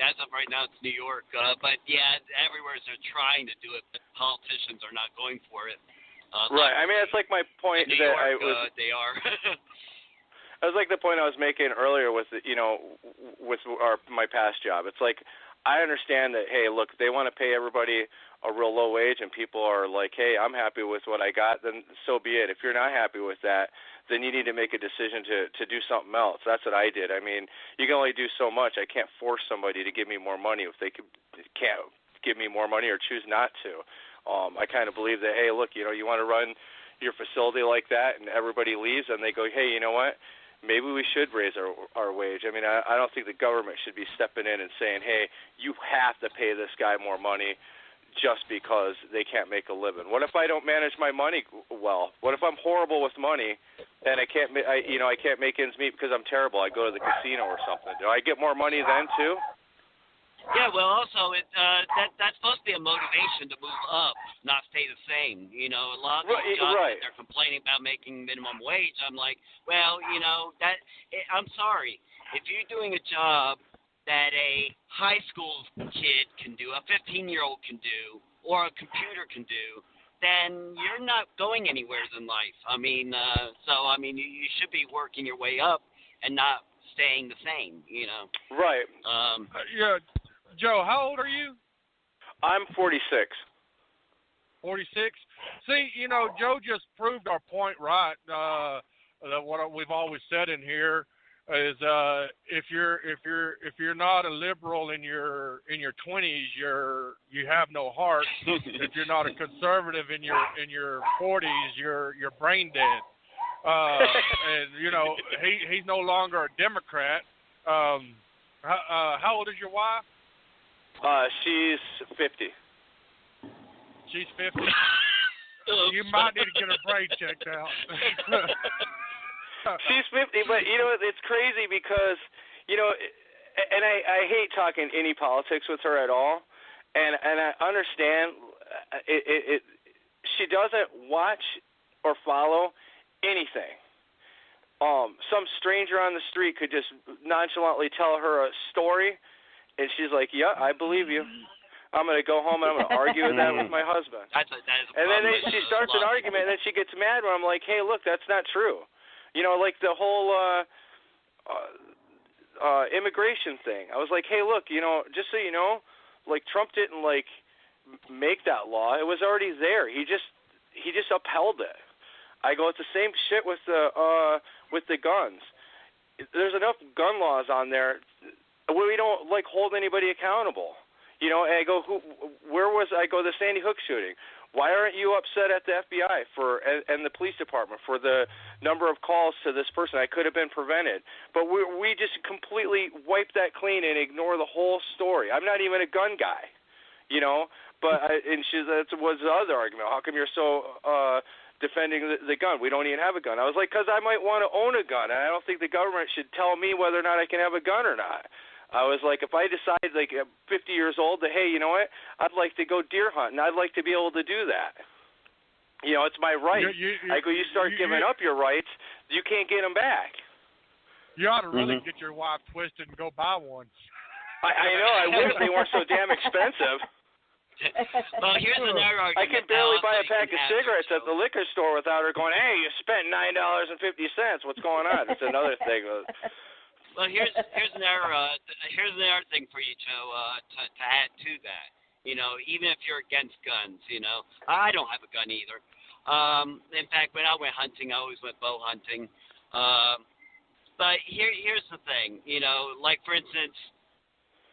As of right now, it's New York. But yeah, everywhere they're trying to do it, but politicians are not going for it. Right. I mean, that's like my point. New York, they are. That was like the point I was making earlier with my past job. It's like, I understand that, hey, look, they want to pay everybody a real low wage and people are like, hey, I'm happy with what I got, then so be it. If you're not happy with that, then you need to make a decision to do something else. That's what I did. I mean, you can only do so much. I can't force somebody to give me more money if they can't give me more money or choose not to. I kind of believe that, hey, look, you want to run your facility like that and everybody leaves and they go, hey, you know what? Maybe we should raise our wage. I mean, I don't think the government should be stepping in and saying, hey, you have to pay this guy more money just because they can't make a living. What if I don't manage my money well? What if I'm horrible with money and I can't make ends meet because I'm terrible? I go to the casino or something. Do I get more money then too? Yeah, well, also that's supposed to be a motivation to move up, not stay the same. A lot of jobs that they're complaining about making minimum wage. I'm like, well, I'm sorry. If you're doing a job that a high school kid can do, a 15-year-old can do, or a computer can do, then you're not going anywhere in life. You should be working your way up and not staying the same. Right. Yeah. Joe, how old are you? I'm 46. 46? See, Joe just proved our point right. That what we've always said in here is if you're not a liberal in your 20s, you have no heart. If you're not a conservative in your 40s, you're brain dead. And he's no longer a Democrat. How old is your wife? She's 50. She's 50? You might need to get her brain checked out. She's 50, but it's crazy because and I hate talking any politics with her at all, and I understand it. She doesn't watch or follow anything. Some stranger on the street could just nonchalantly tell her a story. And she's like, yeah, I believe you. I'm going to go home and I'm going to argue with that with my husband. And then she starts an argument and then she gets mad when I'm like, hey, look, that's not true. Like the whole immigration thing. I was like, hey, look, just so you know, like Trump didn't make that law. It was already there. He just upheld it. I go, it's the same shit with the guns. There's enough gun laws on there. We don't hold anybody accountable, and I go, where was I go? The Sandy Hook shooting. Why aren't you upset at the FBI and the police department for the number of calls to this person? I could have been prevented, but we just completely wipe that clean and ignore the whole story. I'm not even a gun guy, But that was the other argument. How come you're so defending the gun? We don't even have a gun. I was like, because I might want to own a gun, and I don't think the government should tell me whether or not I can have a gun or not. I was like, if I decide, at 50 years old, that, hey, you know what, I'd like to go deer hunting, I'd like to be able to do that. It's my right. You start giving up your rights, you can't get them back. You ought to really get your wife twisted and go buy one. I know, I wish they weren't so damn expensive. Well, here's another argument. I can barely buy a pack of cigarettes at the liquor store without her going, hey, you spent $9.50. What's going on? It's another thing. Well, here's another thing for you, Joe, to add to that. Even if you're against guns, I don't have a gun either. In fact, when I went hunting, I always went bow hunting. But here's the thing, like for instance,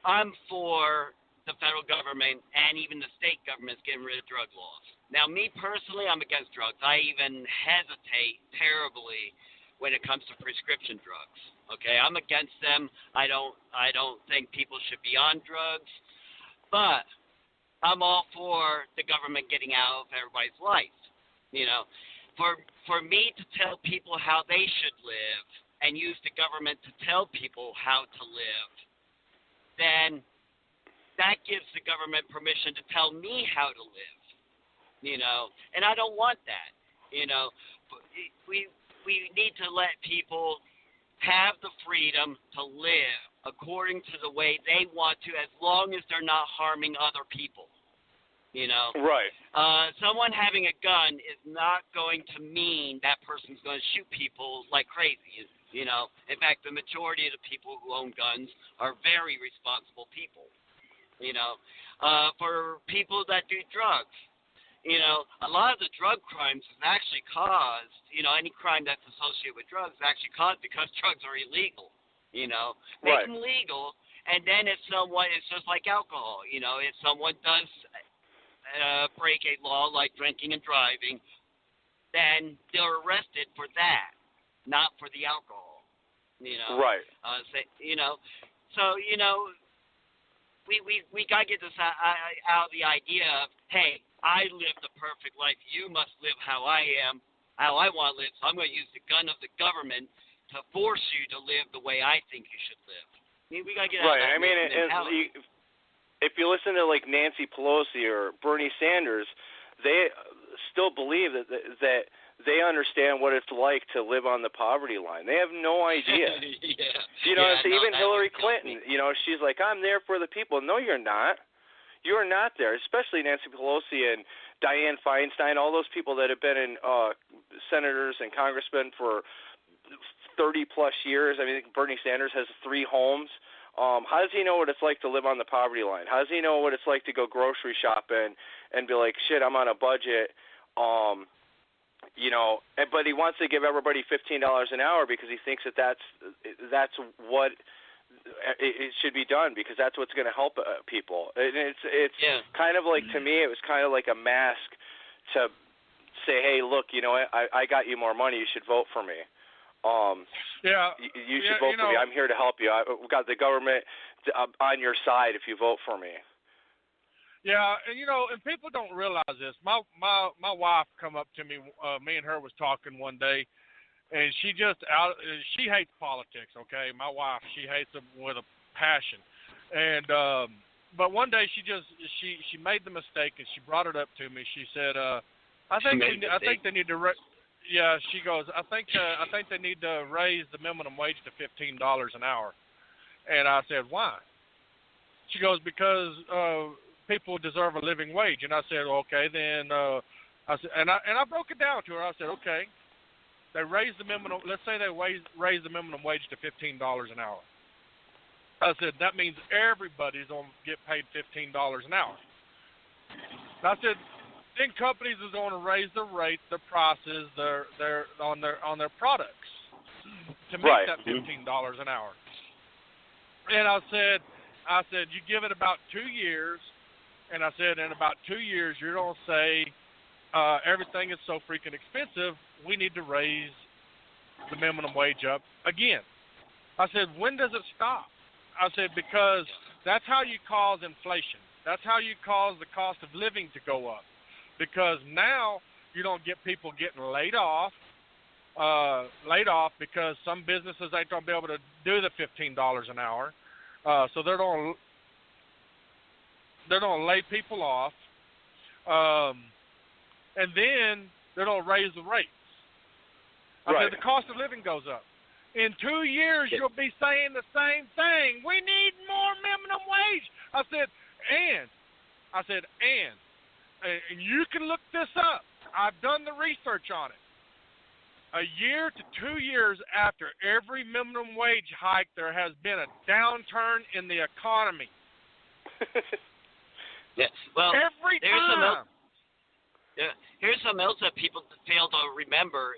I'm for the federal government and even the state governments getting rid of drug laws. Now, me personally, I'm against drugs. I even hesitate terribly when it comes to prescription drugs. Okay, I'm against them. I don't think people should be on drugs, but I'm all for the government getting out of everybody's life. For me to tell people how they should live and use the government to tell people how to live, then that gives the government permission to tell me how to live. And I don't want that. We need to let people have the freedom to live according to the way they want to, as long as they're not harming other people. Right. Someone having a gun is not going to mean that person's going to shoot people like crazy. In fact, the majority of the people who own guns are very responsible people. For people that do drugs, a lot of the drug crimes is actually caused, any crime that's associated with drugs is actually caused because drugs are illegal. Make them legal, And then if someone, it's just like alcohol, you know, if someone does break a law like drinking and driving, then they're arrested for that, not for the alcohol, you know. Right. So, you know, we got to get this out of the idea of, hey, I live the perfect life. You must live how I am, how I want to live. So I'm going to use the gun of the government to force you to live the way I think you should live. I mean, we got to get out of that. Right. I mean, if you listen to like Nancy Pelosi or Bernie Sanders, they still believe that they understand what it's like to live on the poverty line. They have no idea. Even Hillary Clinton, you know, she's like, I'm there for the people. No, you're not. You're not there, especially Nancy Pelosi and Dianne Feinstein, all those people that have been in senators and congressmen for 30-plus years. I mean, Bernie Sanders has 3 homes. How does he know what it's like to live on the poverty line? How does he know what it's like to go grocery shopping and be like, shit, I'm on a budget, you know, but he wants to give everybody $15 an hour because he thinks that that's what it should be done, because that's what's going to help people. And it's kind of like, to me, it was kind of like a mask to say, hey, look, you know what, I got you more money, you should vote for me. You should vote for me. I'm here to help you. I've got the government on your side if you vote for me. Yeah, and you know, and people don't realize this. My wife come up to me. Me and her was talking one day, and she hates politics. Okay, my wife, she hates them with a passion. And but one day she made the mistake, and she brought it up to me. She said, I think they need to. She goes, I think they need to raise the minimum wage to $15 an hour. And I said, why? She goes, because people deserve a living wage. And I said, okay, then I said, and I broke it down to her. I said, okay, they raise the minimum. Let's say they raise the minimum wage to $15 an hour. I said that means everybody's gonna get paid $15 an hour. And I said, then companies is going to raise the rates, the prices, on their products to make that $15 an hour. And I said, you give it about 2 years, and I said, in about 2 years, you're going to say everything is so freaking expensive, we need to raise the minimum wage up again. I said, when does it stop? I said, because that's how you cause inflation. That's how you cause the cost of living to go up. Because now you don't get people getting laid off because some businesses ain't going to be able to do the $15 an hour. So they're going to lay people off. And then they're going to raise the rates. I said the cost of living goes up. In 2 years, you'll be saying the same thing. We need more minimum wage. I said, and you can look this up. I've done the research on it. A year to 2 years after every minimum wage hike, there has been a downturn in the economy. Well, every time. Here's something else that people fail to remember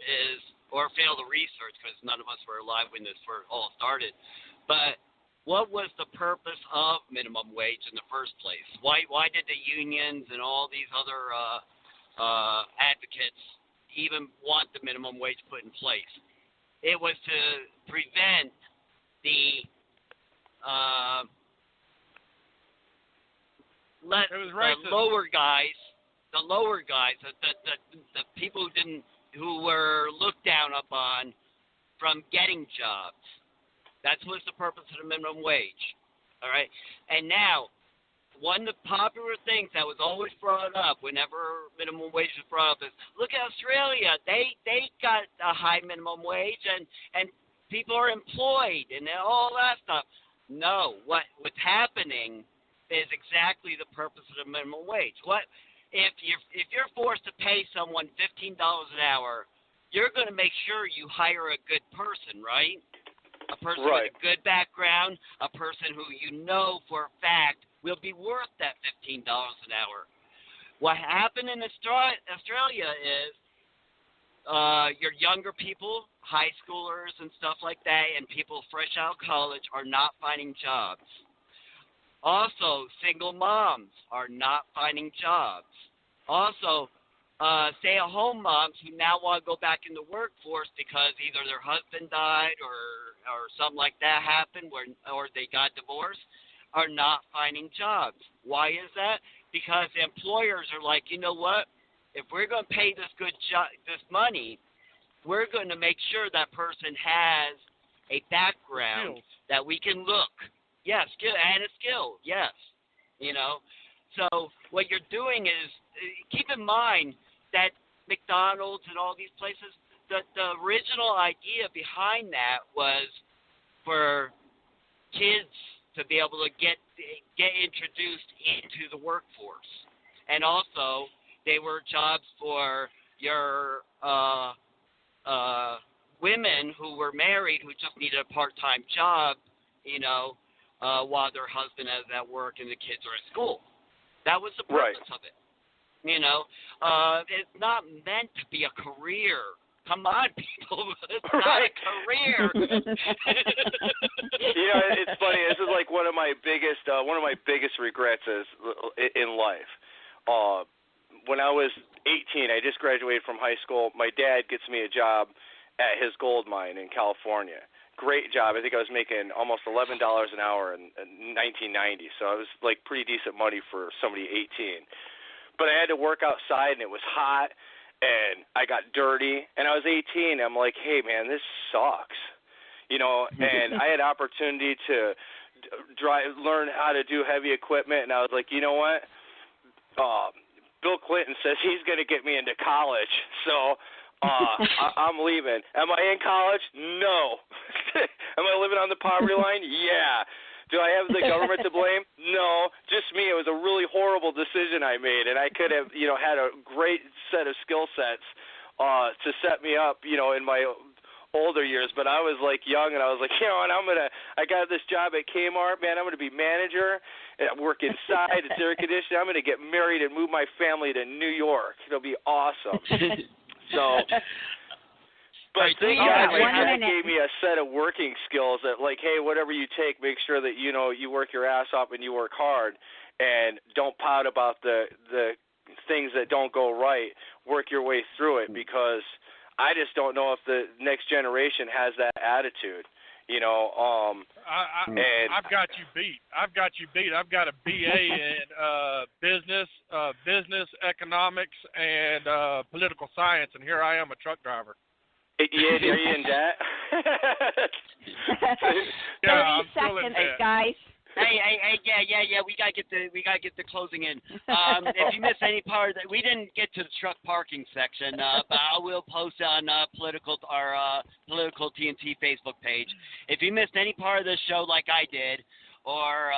or fail to research, because none of us were alive when this all started. But what was the purpose of minimum wage in the first place? Why did the unions and all these other advocates even want the minimum wage put in place? It was to prevent the lower guys, the people who were looked down upon from getting jobs. That was the purpose of the minimum wage, all right? And now, one of the popular things that was always brought up whenever minimum wage was brought up is, look at Australia. They got a high minimum wage, and people are employed and all that stuff. No, what's happening is exactly the purpose of the minimum wage. If you're forced to pay someone $15 an hour, you're going to make sure you hire a good person, right? A person with a good background, a person who you know for a fact will be worth that $15 an hour. What happened in Australia is your younger people, high schoolers and stuff like that, and people fresh out of college are not finding jobs. Also, single moms are not finding jobs. Also, stay-at-home moms who now want to go back in the workforce because either their husband died or something like that happened, or they got divorced, are not finding jobs. Why is that? Because the employers are like, you know what? If we're going to pay this this money, we're going to make sure that person has a background that we can look. Yes, and a skill. Yes, So what you're doing is keep in mind that McDonald's and all these places, the original idea behind that was for kids to be able to get introduced into the workforce, and also they were jobs for your women who were married who just needed a part-time job, while their husband is at work and the kids are at school. That was the purpose of it. It's not meant to be a career. Come on, people. It's not a career. It's funny. This is like one of my biggest regrets is in life. When I was 18, I just graduated from high school. My dad gets me a job at his gold mine in California. Great job. I think I was making almost $11 an hour in 1990, so it was like pretty decent money for somebody 18. But I had to work outside, and it was hot, and I got dirty, and I was 18. I'm like, hey, man, this sucks, and I had opportunity to learn how to do heavy equipment, and I was like, you know what? Bill Clinton says he's going to get me into college, so I'm leaving. Am I in college? No. Am I living on the poverty line? Yeah. Do I have the government to blame? No, just me. It was a really horrible decision I made, and I could have, had a great set of skill sets to set me up, in my older years. But I was like young, and I was like, and I got this job at Kmart, man. I'm gonna be manager. And I work inside. It's air conditioning. I'm gonna get married and move my family to New York. It'll be awesome. So. But thank God my dad gave me a set of working skills that, like, hey, whatever you take, make sure that you work your ass off and you work hard, and don't pout about the things that don't go right. Work your way through it, because I just don't know if the next generation has that attitude. I've got you beat. I've got a BA in business, economics, and political science, and here I am, a truck driver. Yeah, are you in debt? 30 seconds, guys. Hey, yeah. We gotta get the closing in. If you missed any part of that, we didn't get to the truck parking section, but I will post on our political TNT Facebook page. If you missed any part of this show, like I did, or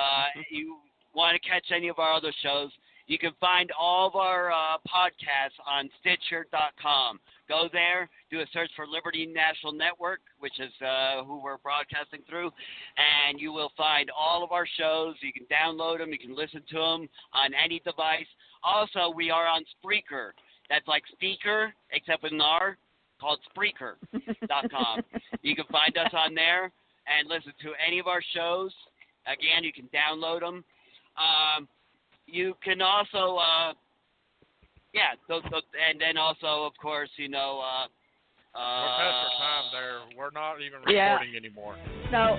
you want to catch any of our other shows, you can find all of our podcasts on Stitcher.com. Go there, do a search for Liberty National Network, which is who we're broadcasting through, and you will find all of our shows. You can download them. You can listen to them on any device. Also, we are on Spreaker. That's like speaker, except with an R, called Spreaker.com. You can find us on there and listen to any of our shows. Again, you can download them. You can also... and then also, of course, we're past our time there. We're not even recording anymore. No.